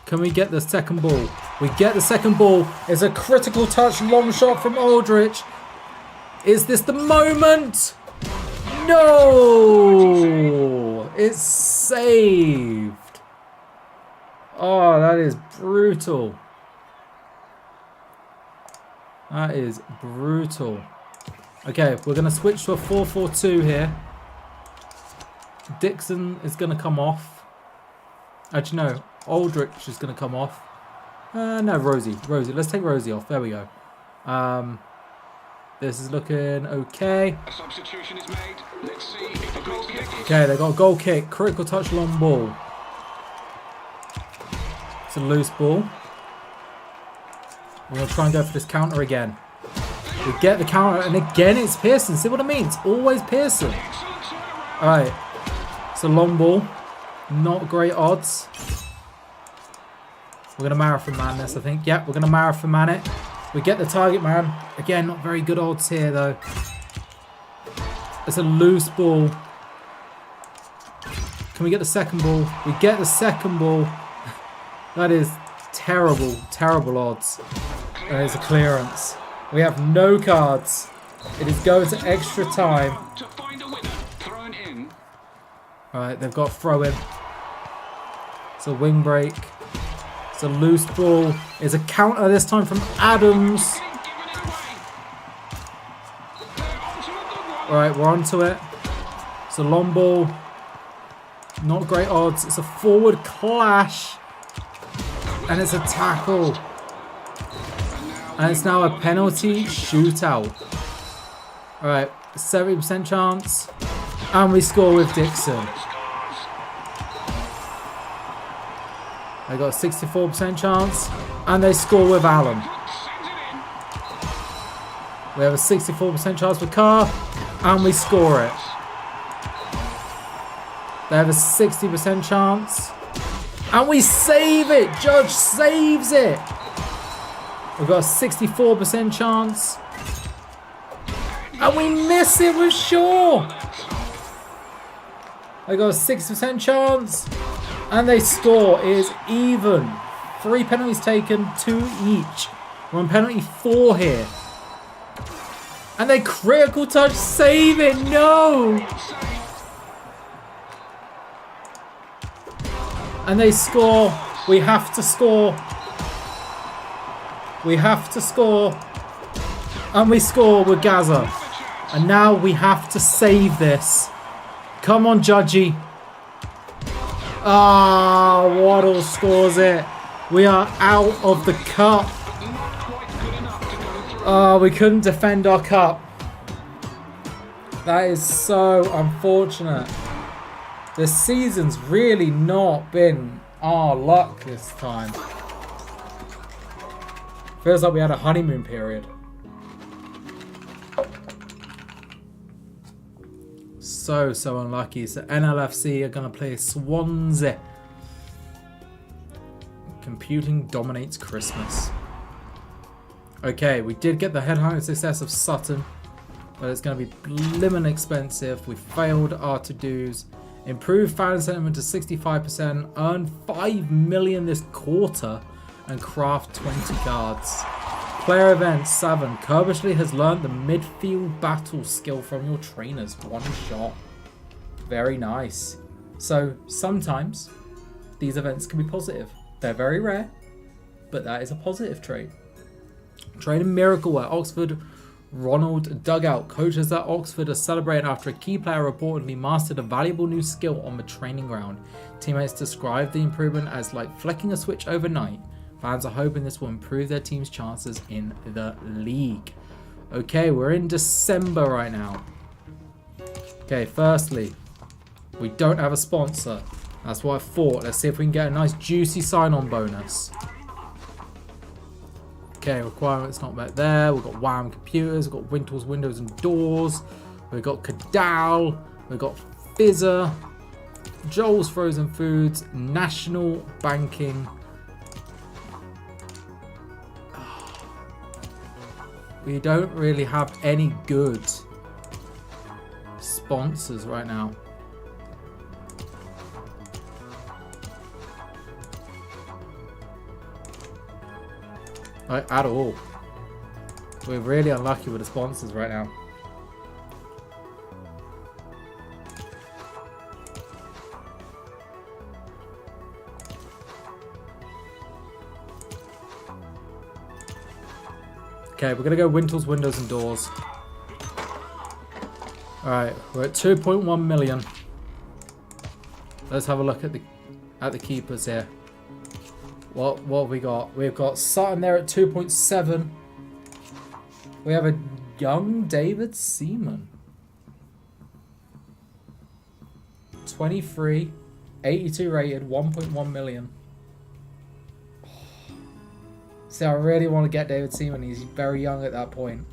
Can we get the second ball? We get the second ball. It's a critical touch long shot from Aldrich. Is this the moment? No! It's saved. Oh, that is brutal. That is brutal. Okay, we're going to switch to a 4-4-2 here. Dixon is going to come off. Actually, no. Aldrich is going to come off. No, Rosie. Let's take Rosie off. There we go. This is looking okay. A substitution is made. Let's see if the goal kick. Okay, they got a goal kick. Critical touch long ball. It's a loose ball. We're going to try and go for this counter again. We get the counter, and again it's Pearson. See what I mean? It's always Pearson. Alright. It's a long ball. Not great odds. We're going to marathon man this, I think. Yep, we're going to marathon man it. We get the target man. Again, not very good odds here, though. It's a loose ball. Can we get the second ball? We get the second ball. That is terrible, terrible odds. That is a clearance. We have no cards. It is going to extra time. Alright, they've got throw in. It's a wing break. It's a loose ball. It's a counter this time from Adams. Alright, we're onto it. It's a long ball. Not great odds. It's a forward clash. And it's a tackle. And it's now a penalty shootout. Alright, 70% chance. And we score with Dixon. They got a 64% chance. And they score with Allen. We have a 64% chance with Carr. And we score it. They have a 60% chance. And we save it. Judge saves it. We've got a 64% chance. And we miss it with Shaw. They got a 60% chance. And they score. It is even. 3 penalties taken, 2 each. We're on penalty 4 here. And they critical touch save it. No. And they score. We have to score. We have to score. And we score with Gaza. And now we have to save this. Come on, Judgy. Ah, Waddle scores it. We are out of the cup. Oh, we couldn't defend our cup. That is so unfortunate. The season's really not been our luck this time. Feels like we had a honeymoon period. So unlucky. So NLFC are going to play Swansea. Computing dominates Christmas. Okay, we did get the headhunting success of Sutton, but it's going to be blimmin' expensive. We failed our to-dos. Improved fan sentiment to 65%. Earn 5 million this quarter and craft 20 cards. Player event 7. Kerbishley has learned the midfield battle skill from your trainers. 1 shot. Very nice. So sometimes these events can be positive. They're very rare, but that is a positive trait. Training Miracle at Oxford. Ronald Dugout. Coaches at Oxford are celebrating after a key player reportedly mastered a valuable new skill on the training ground. Teammates describe the improvement as like flicking a switch overnight. Fans are hoping this will improve their team's chances in the league. Okay, we're in December right now. Okay, firstly, we don't have a sponsor. That's what I thought. Let's see if we can get a nice juicy sign-on bonus. Okay, requirements not met there. We've got WAM computers. We've got Wintles windows and doors. We've got Cadal. We've got Fizzer. Joel's Frozen Foods. National Banking. We don't really have any good sponsors right now. Like, at all. We're really unlucky with the sponsors right now. Okay, we're gonna go Wintles, windows and doors. Alright, we're at 2.1 million. Let's have a look at the keepers here. What have we got? We've got Sutton there at 2.7. We have a young David Seaman. 23, 82 rated, 1.1 million. See, I really want to get David Seaman. He's very young at that point.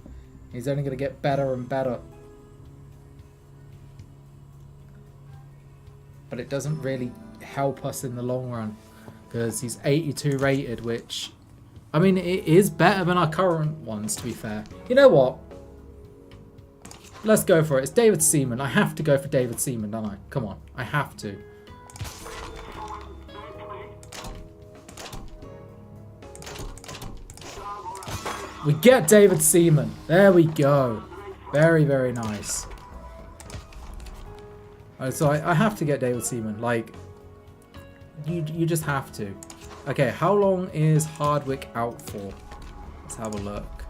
He's only going to get better and better. But it doesn't really help us in the long run. Because he's 82 rated, which... I mean, it is better than our current ones, to be fair. You know what? Let's go for it. It's David Seaman. I have to go for David Seaman, don't I? Come on. I have to. We get David Seaman. There we go. Very, very nice. So I have to get David Seaman. Like, you just have to. Okay, how long is Hardwick out for? Let's have a look.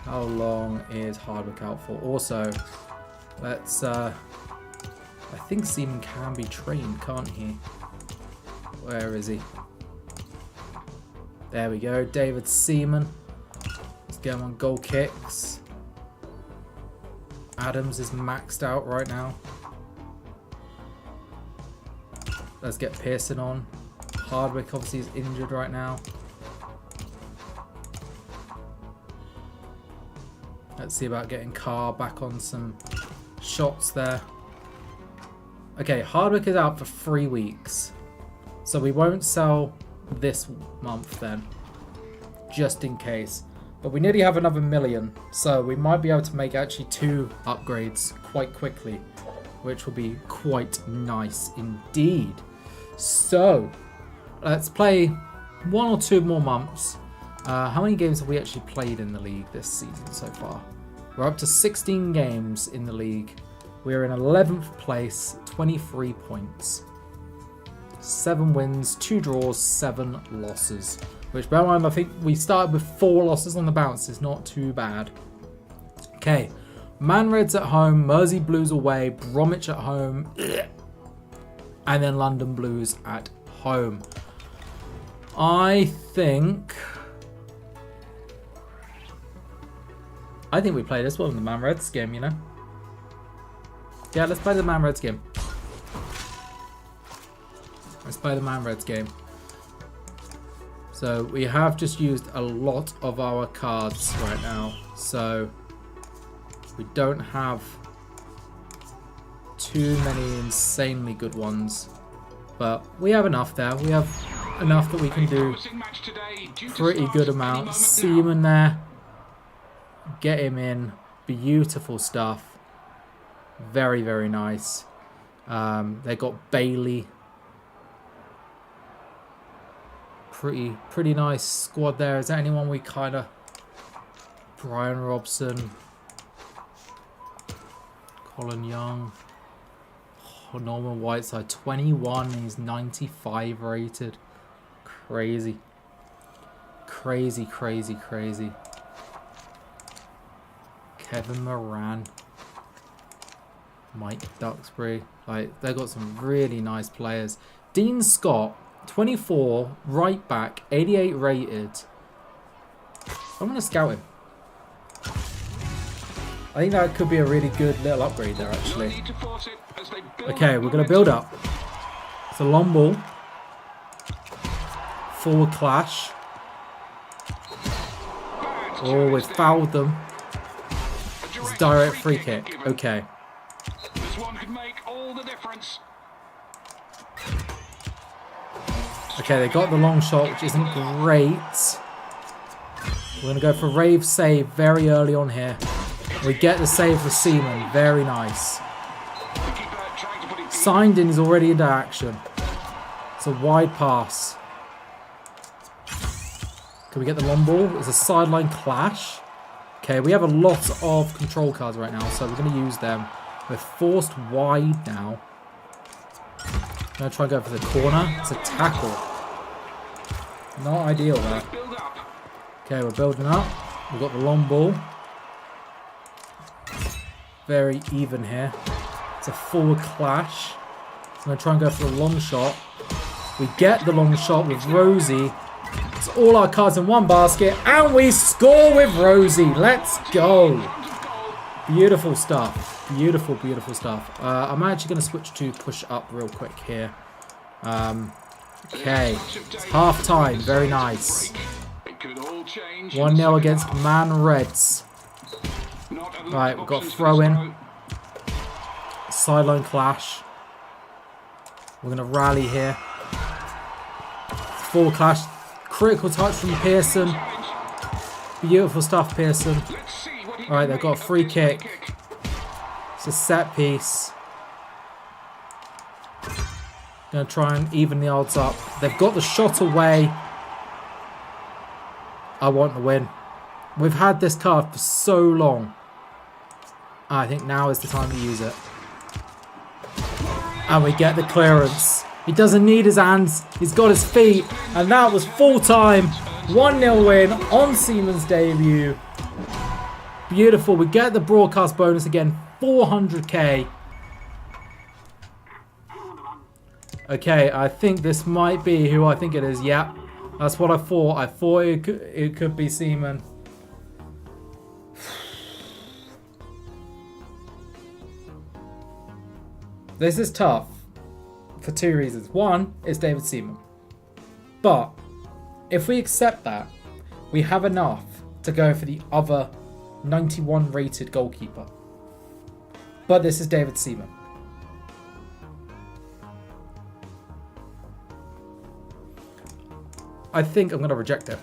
How long is Hardwick out for? Also, let's... I think Seaman can be trained, can't he? Where is he? There we go. David Seaman. Let's get him on goal kicks. Adams is maxed out right now. Let's get Pearson on. Hardwick obviously is injured right now. Let's see about getting Carr back on some shots there. Okay, Hardwick is out for 3 weeks. So we won't sell this month then, just in case. But we nearly have another 1 million, so we might be able to make actually 2 upgrades quite quickly, which will be quite nice indeed. So let's play 1 or 2 more months. How many games have we actually played in the league this season so far? We're up to 16 games in the league. We're in 11th place, 23 points. 7 wins, 2 draws, 7 losses. Which, bear in mind, I think we started with 4 losses on the bounce. It's not too bad. Okay. Man Reds at home, Mersey Blues away, Bromwich at home, and then London Blues at home. I think we play this one in the Man Reds game, you know? Yeah, let's play the Man Reds game. Let's play the Man Reds game. So we have just used a lot of our cards right now. So we don't have too many insanely good ones. But we have enough there. We have enough that we can do pretty good amounts. Seaman there. Get him in. Beautiful stuff. Very, very nice. They got Bailey. Pretty nice squad there. Is there anyone we kind of... Brian Robson. Colin Young. Oh, Norman Whiteside. 21. He's 95 rated. Crazy. Crazy, crazy, crazy. Kevin Moran. Mike Duxbury. Like, they got some really nice players. Dean Scott. 24, right back, 88 rated. I'm going to scout him. I think that could be a really good little upgrade there, actually. Okay, we're going to build up. It's a long ball. Forward clash. Oh, we've fouled them. It's a direct free kick. Okay. This one could make all the difference. Okay, they got the long shot, which isn't great. We're going to go for Rave save very early on here. We get the save for Seaman. Very nice. Signed in is already into action. It's a wide pass. Can we get the long ball? It's a sideline clash. Okay, we have a lot of control cards right now, so we're going to use them. We're forced wide now. I'm going to try and go for the corner. It's a tackle. Not ideal there. Okay, we're building up. We've got the long ball. Very even here. It's a forward clash. I'm going to try and go for the long shot. We get the long shot with Rosie. It's all our cards in one basket. And we score with Rosie. Let's go. Beautiful stuff. Beautiful, beautiful stuff. I'm actually going to switch to push up real quick here. Okay. It's half time. Very nice. 1-0 against Man Reds. Right, we've got throw in. Sideline clash. We're going to rally here. Full clash. Critical touch from Pearson. Beautiful stuff, Pearson. Alright, they've got a free kick. It's a set piece. Gonna try and even the odds up. They've got the shot away. I want the win. We've had this card for so long. I think now is the time to use it. And we get the clearance. He doesn't need his hands. He's got his feet. And that was full time. 1-0 win on Seaman's debut. Beautiful. We get the broadcast bonus again. 400k. Okay, I think this might be who I think it is. Yeah, that's what I thought. I thought it could be Seaman. This is tough for 2 reasons. One, it's David Seaman. But if we accept that, we have enough to go for the other 91 rated goalkeeper. But this is David Seaman. I think I'm going to reject it.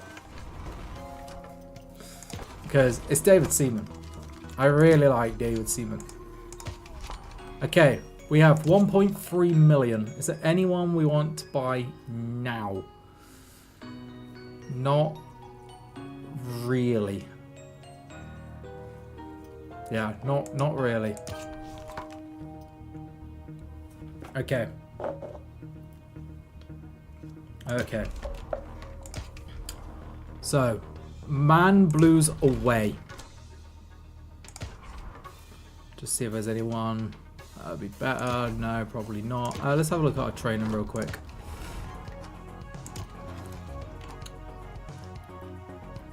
Because it's David Seaman. I really like David Seaman. Okay, we have 1.3 million. Is there anyone we want to buy now? Not really. Yeah, not really. Okay. Okay. So, Man Blues away. Just see if there's anyone that would be better. No, probably not. Let's have a look at our training real quick.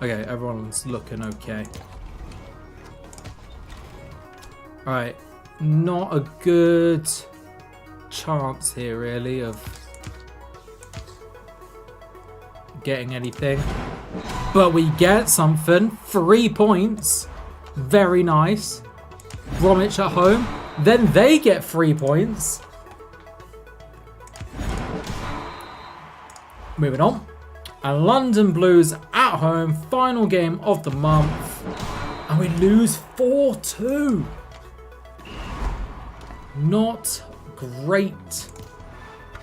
Okay, everyone's looking okay. Alright, not a good chance here really of getting anything. But we get something. 3 points. Very nice. Bromwich at home. Then they get 3 points. Moving on. And London Blues at home. Final game of the month. And we lose 4-2. Not great.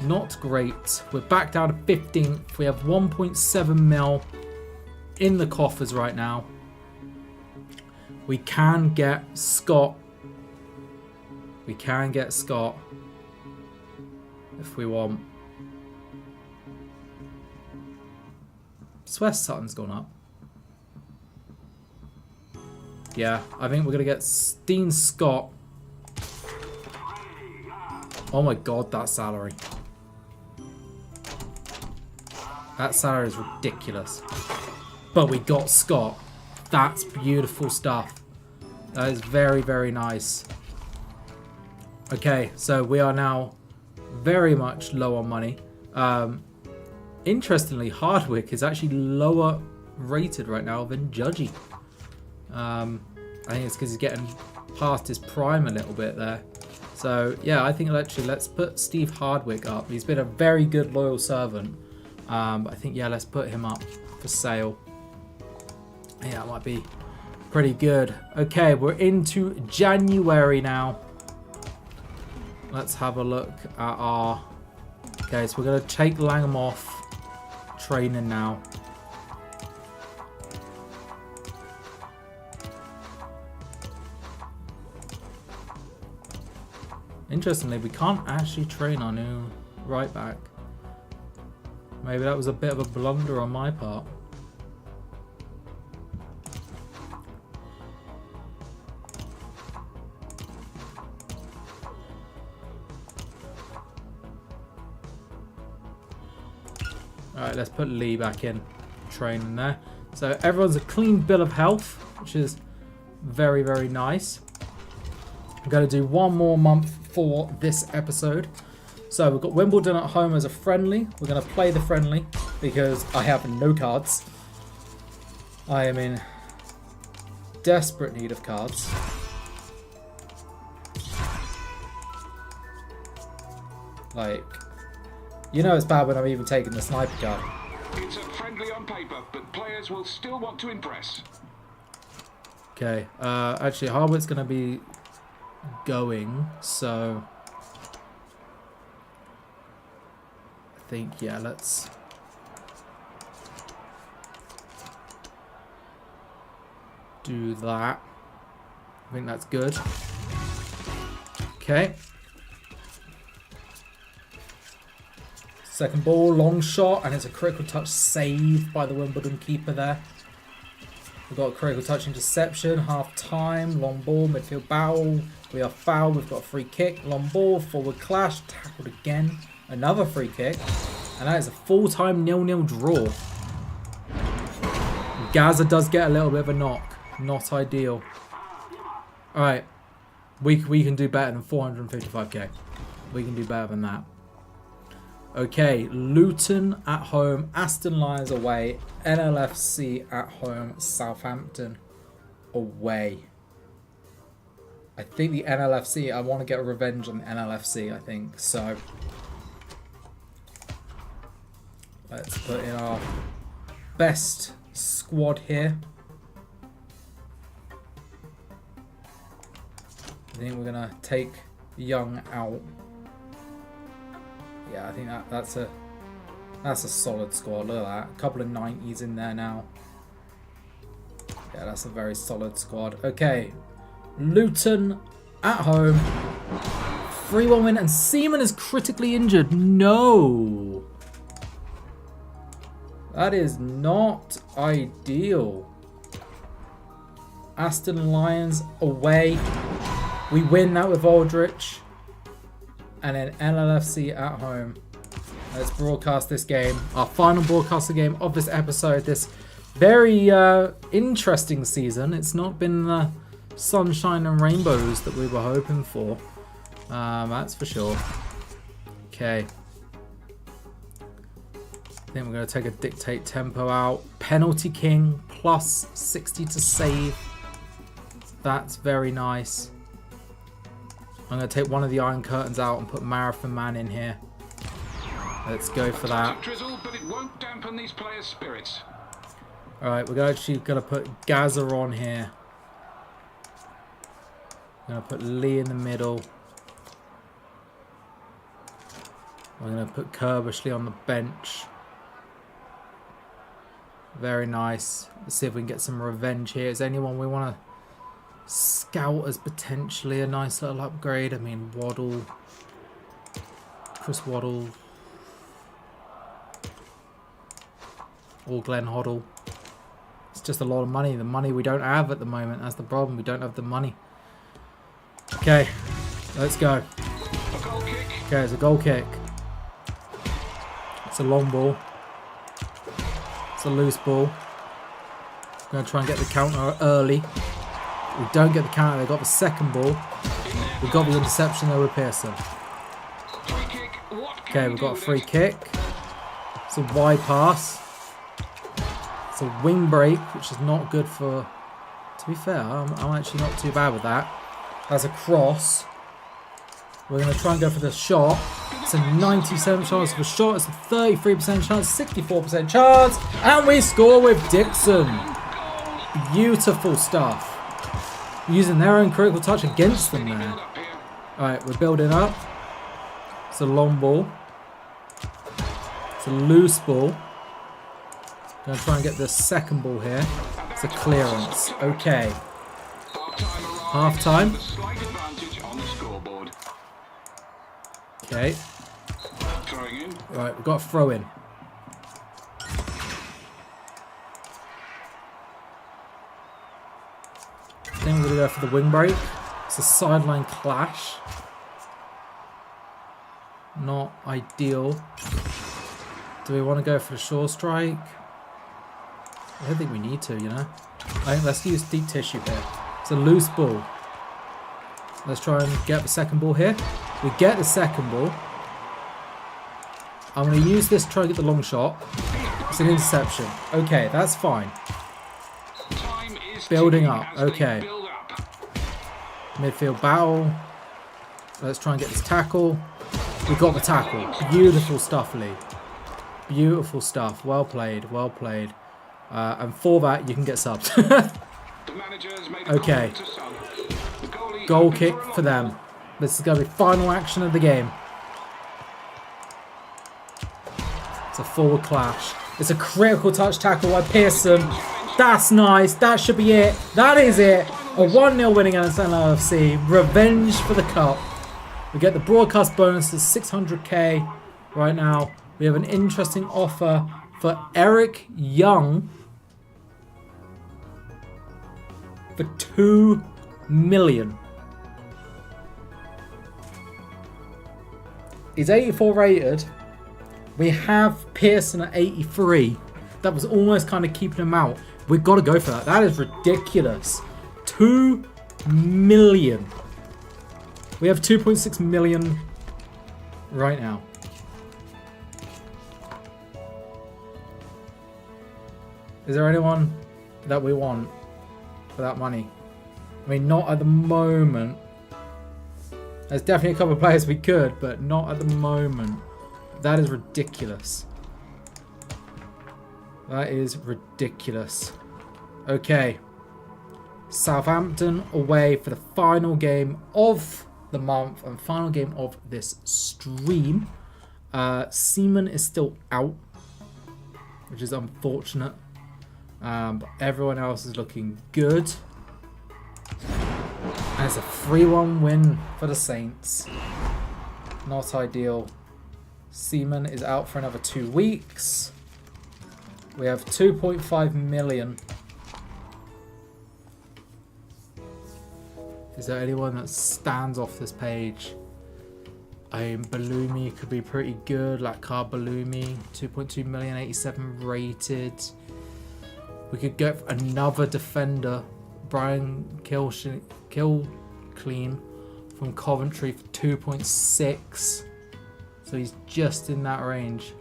Not great. We're back down to 15th. We have 1.7 mil in the coffers right now. We can get Scott. We can get Scott if we want. I swear Sutton's gone up. Yeah, I think we're going to get Dean Scott. Oh my god, that salary. That salary is ridiculous. But we got Scott. That's beautiful stuff. That is very, very nice. Okay, so we are now very much low on money. Interestingly, Hardwick is actually lower rated right now than Judgy. I think it's because he's getting past his prime a little bit there. So, yeah, I think actually let's put Steve Hardwick up. He's been a very good loyal servant. But I think, yeah, let's put him up for sale. Yeah, that might be pretty good. Okay, we're into January now. Let's have a look at our... Okay, so we're going to take Langham off training now. Interestingly, we can't actually train our new right back. Maybe that was a bit of a blunder on my part. Alright, let's put Lee back in training there. So everyone's a clean bill of health, which is very, very nice. I'm going to do one more month for this episode. So we've got Wimbledon at home as a friendly. We're going to play the friendly because I have no cards. I am in desperate need of cards. Like, you know it's bad when I'm even taking the sniper card. It's a friendly on paper, but players will still want to impress. Okay, actually Harwood's going to be going, so I think, yeah, let's do that. I think that's good. Okay. Second ball, long shot, and it's a critical touch save by the Wimbledon keeper there. We've got a critical touch interception, half time, long ball, midfield foul. We are fouled, we've got a free kick, long ball, forward clash, tackled again, another free kick, and that is a full-time 0-0 draw. Gaza does get a little bit of a knock, not ideal. Alright, we can do better than 455k. We can do better than that. Okay, Luton at home, Aston Lions away, NLFC at home, Southampton away. I think the NLFC, I want to get revenge on the NLFC, I think. So, Let's put in our best squad here. I think we're gonna take Young out. Yeah, I think that's a solid squad. Look at that. A couple of 90s in there now. Yeah, that's a very solid squad. Okay. Luton at home. 3-1 win, and Seaman is critically injured. No. That is not ideal. Aston Lions away. We win that with Aldrich. And then LLFC at home. Let's broadcast this game. Our final broadcaster game of this episode. This very interesting season. It's not been the sunshine and rainbows that we were hoping for. That's for sure. Okay. I think we're going to take a dictate tempo out. Penalty King plus 60 to save. That's very nice. I'm going to take one of the Iron Curtains out and put Marathon Man in here. Let's go for that. But it won't dampen these players' spirits. Alright, we're actually going to put Gaza on here. I'm going to put Lee in the middle. We're going to put Kerbishley on the bench. Very nice. Let's see if we can get some revenge here. Is anyone we want to scout as potentially a nice little upgrade? I mean, Waddle, Chris Waddle, or Glenn Hoddle. It's just a lot of money. The money we don't have at the moment. That's the problem. We don't have the money. Okay, let's go. Okay, it's a goal kick. It's a long ball. It's a loose ball. I'm going to try and get the counter early. We don't get the counter. They got the second ball. We got the interception there with Pearson. Okay, we've got a free kick. It's a wide pass. It's a wing break, which is not good for... To be fair, I'm actually not too bad with that. That's a cross. We're going to try and go for the shot. It's a 97% chance of a shot. It's a 33% chance, 64% chance. And we score with Dixon. Beautiful stuff. Using their own critical touch against them there. Alright, we're building up. It's a long ball. It's a loose ball. Going to try and get the second ball here. It's a clearance. Okay. Half time. Okay. Right, we've got a throw in. I think we're going to go for the wing break. It's a sideline clash. Not ideal. Do we want to go for the shore strike? I don't think we need to, you know. I think let's use deep tissue here. It's a loose ball. Let's try and get the second ball here. We get the second ball. I'm going to use this to try and get the long shot. It's an interception. Okay, that's fine. Building up. Okay. Midfield battle. Let's try and get this tackle. We got the tackle. Beautiful stuff, Lee. Beautiful stuff. Well played. Well played. And for that, you can get subs. Okay. Goal kick for them. This is going to be final action of the game. It's a forward clash. It's a critical touch tackle by Pearson. That's nice. That should be it. That is it. A 1-0 winning against LLFC. Revenge for the cup. We get the broadcast bonus to 600k right now. We have an interesting offer for Eric Young for 2 million. He's 84 rated. We have Pearson at 83. That was almost kind of keeping him out. We've got to go for that. That is ridiculous. 2 million. We have 2.6 million right now. Is there anyone that we want for that money? I mean, not at the moment. There's definitely a couple of players we could, but not at the moment. That is ridiculous. That is ridiculous. Okay. Southampton away for the final game of the month and final game of this stream. Seaman is still out, which is unfortunate. But everyone else is looking good. And it's a 3-1 win for the Saints. Not ideal. Seaman is out for another 2 weeks. We have 2.5 million. Is there anyone that stands off this page? Balumi could be pretty good. Latkar Balumi, 2.2 million, 87 rated. We could get another defender, Brian Kilclean from Coventry for 2.6. So he's just in that range.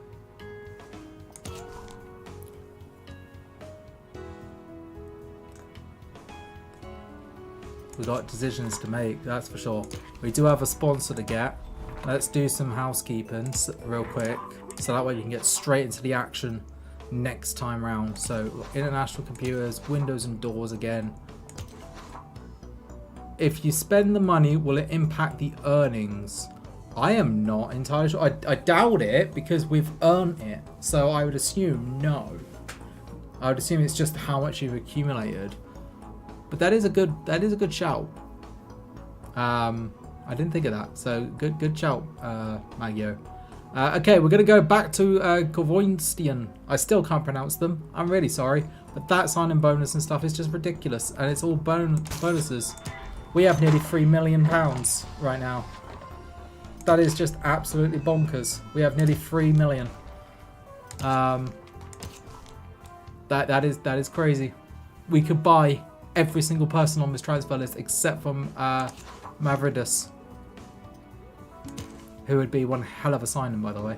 We got decisions to make, that's for sure. We do have a sponsor to get. Let's do some housekeeping real quick, so that way we can get straight into the action next time round. So international computers, windows and doors again. If you spend the money, will it impact the earnings? I am not entirely sure. I doubt it because we've earned it. So I would assume no. I would assume it's just how much you've accumulated. But that is a good shout. I didn't think of that. So good shout, Maggio. Okay, we're gonna go back to Kovoinstian. I still can't pronounce them. I'm really sorry, but that signing bonus and stuff is just ridiculous, and it's all bonuses. We have nearly £3 million right now. That is just absolutely bonkers. We have nearly 3 million. That is crazy. We could buy every single person on this transfer list except from Mavridis, who would be one hell of a signing, by the way.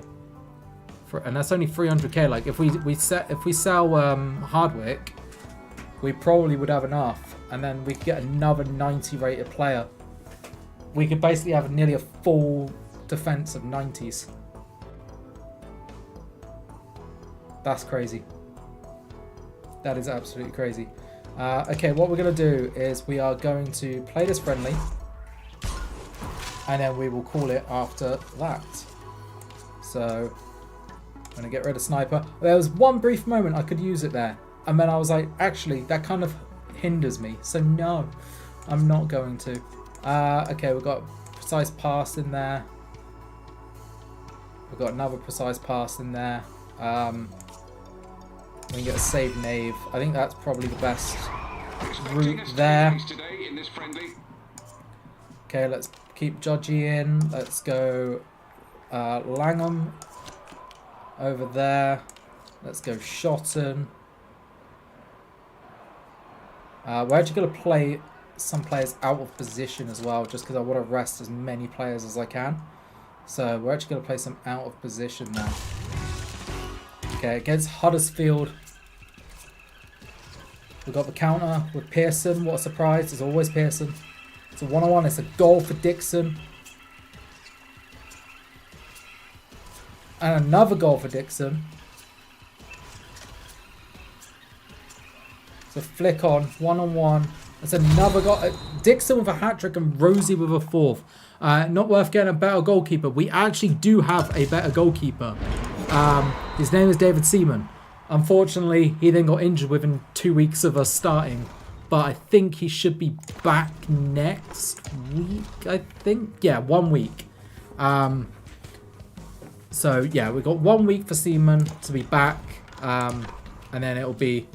And that's only 300k. Like if we sell Hardwick, we probably would have enough, and then we could get another 90 rated player. We could basically have nearly a full defense of 90s. That's crazy. That is absolutely crazy. Okay, what we're going to do is we are going to play this friendly, and then we will call it after that. So I'm going to get rid of sniper. There was one brief moment I could use it there, and then I was like, actually, that kind of hinders me. So no, I'm not going to. Okay, we've got precise pass in there. We've got another precise pass in there. We can get a save Nave. I think that's probably the best route there. Okay, let's keep Judgy in. Let's go Langham over there. Let's go Shotton. We're actually going to play some players out of position as well, just because I want to rest as many players as I can. So we're actually going to play some out of position now. Okay, against Huddersfield, we've got the counter with Pearson. What a surprise. It's always Pearson. It's a 1-on-1. It's a goal for Dixon. And another goal for Dixon. It's a flick on. 1-on-1. It's another goal. Dixon with a hat-trick and Rosie with a fourth. Not worth getting a better goalkeeper. We actually do have a better goalkeeper. His name is David Seaman. Unfortunately, he then got injured within 2 weeks of us starting. But I think he should be back next week, I think. Yeah, 1 week. So, yeah, we've got 1 week for Seaman to be back. And then it'll be...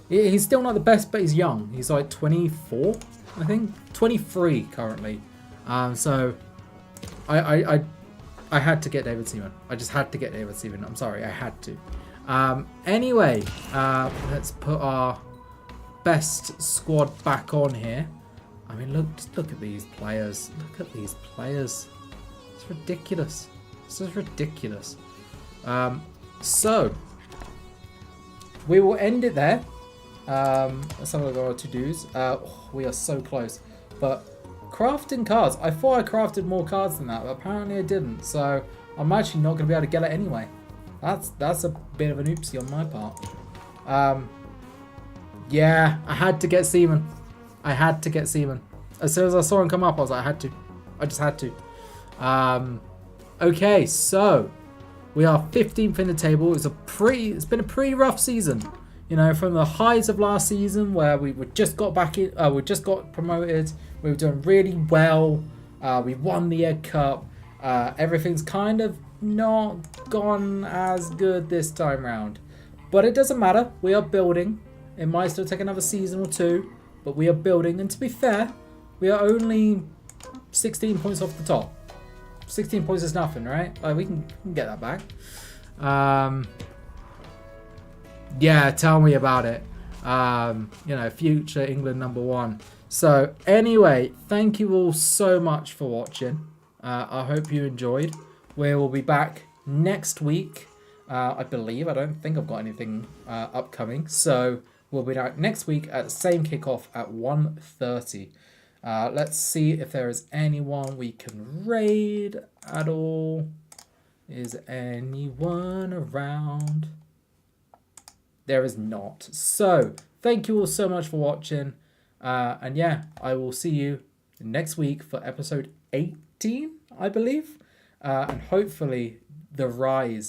He's still not the best, but he's young. He's like 24, I think. 23 currently. So, I had to get David Seaman. I just had to get David Seaman. I'm sorry, I had to. Anyway, let's put our best squad back on here. I mean, just look at these players. Look at these players. It's ridiculous. This is ridiculous. So, we will end it there. Let's have a look at our to-dos. We are so close. But crafting cards. I thought I crafted more cards than that, but apparently I didn't. So I'm actually not going to be able to get it anyway. That's a bit of an oopsie on my part. Yeah, I had to get Seaman. I had to get Seaman. As soon as I saw him come up, I was like, I had to. I just had to. Okay, so we are 15th in the table. It's been a pretty rough season. You know, from the highs of last season where we just got back in, we just got promoted. We were doing really well. We won the Egg Cup. Everything's kind of not gone as good this time round. But it doesn't matter. We are building. It might still take another season or two. But we are building. And to be fair, we are only 16 points off the top. 16 points is nothing, right? We can get that back. Yeah, tell me about it. You know, future England #1. So anyway, thank you all so much for watching. I hope you enjoyed. We will be back next week, I believe. I don't think I've got anything upcoming. So we'll be back next week at the same kickoff at 1:30. Let's see if there is anyone we can raid at all. Is anyone around? There is not. So thank you all so much for watching. And yeah, I will see you next week for episode 18, I believe. And hopefully the rise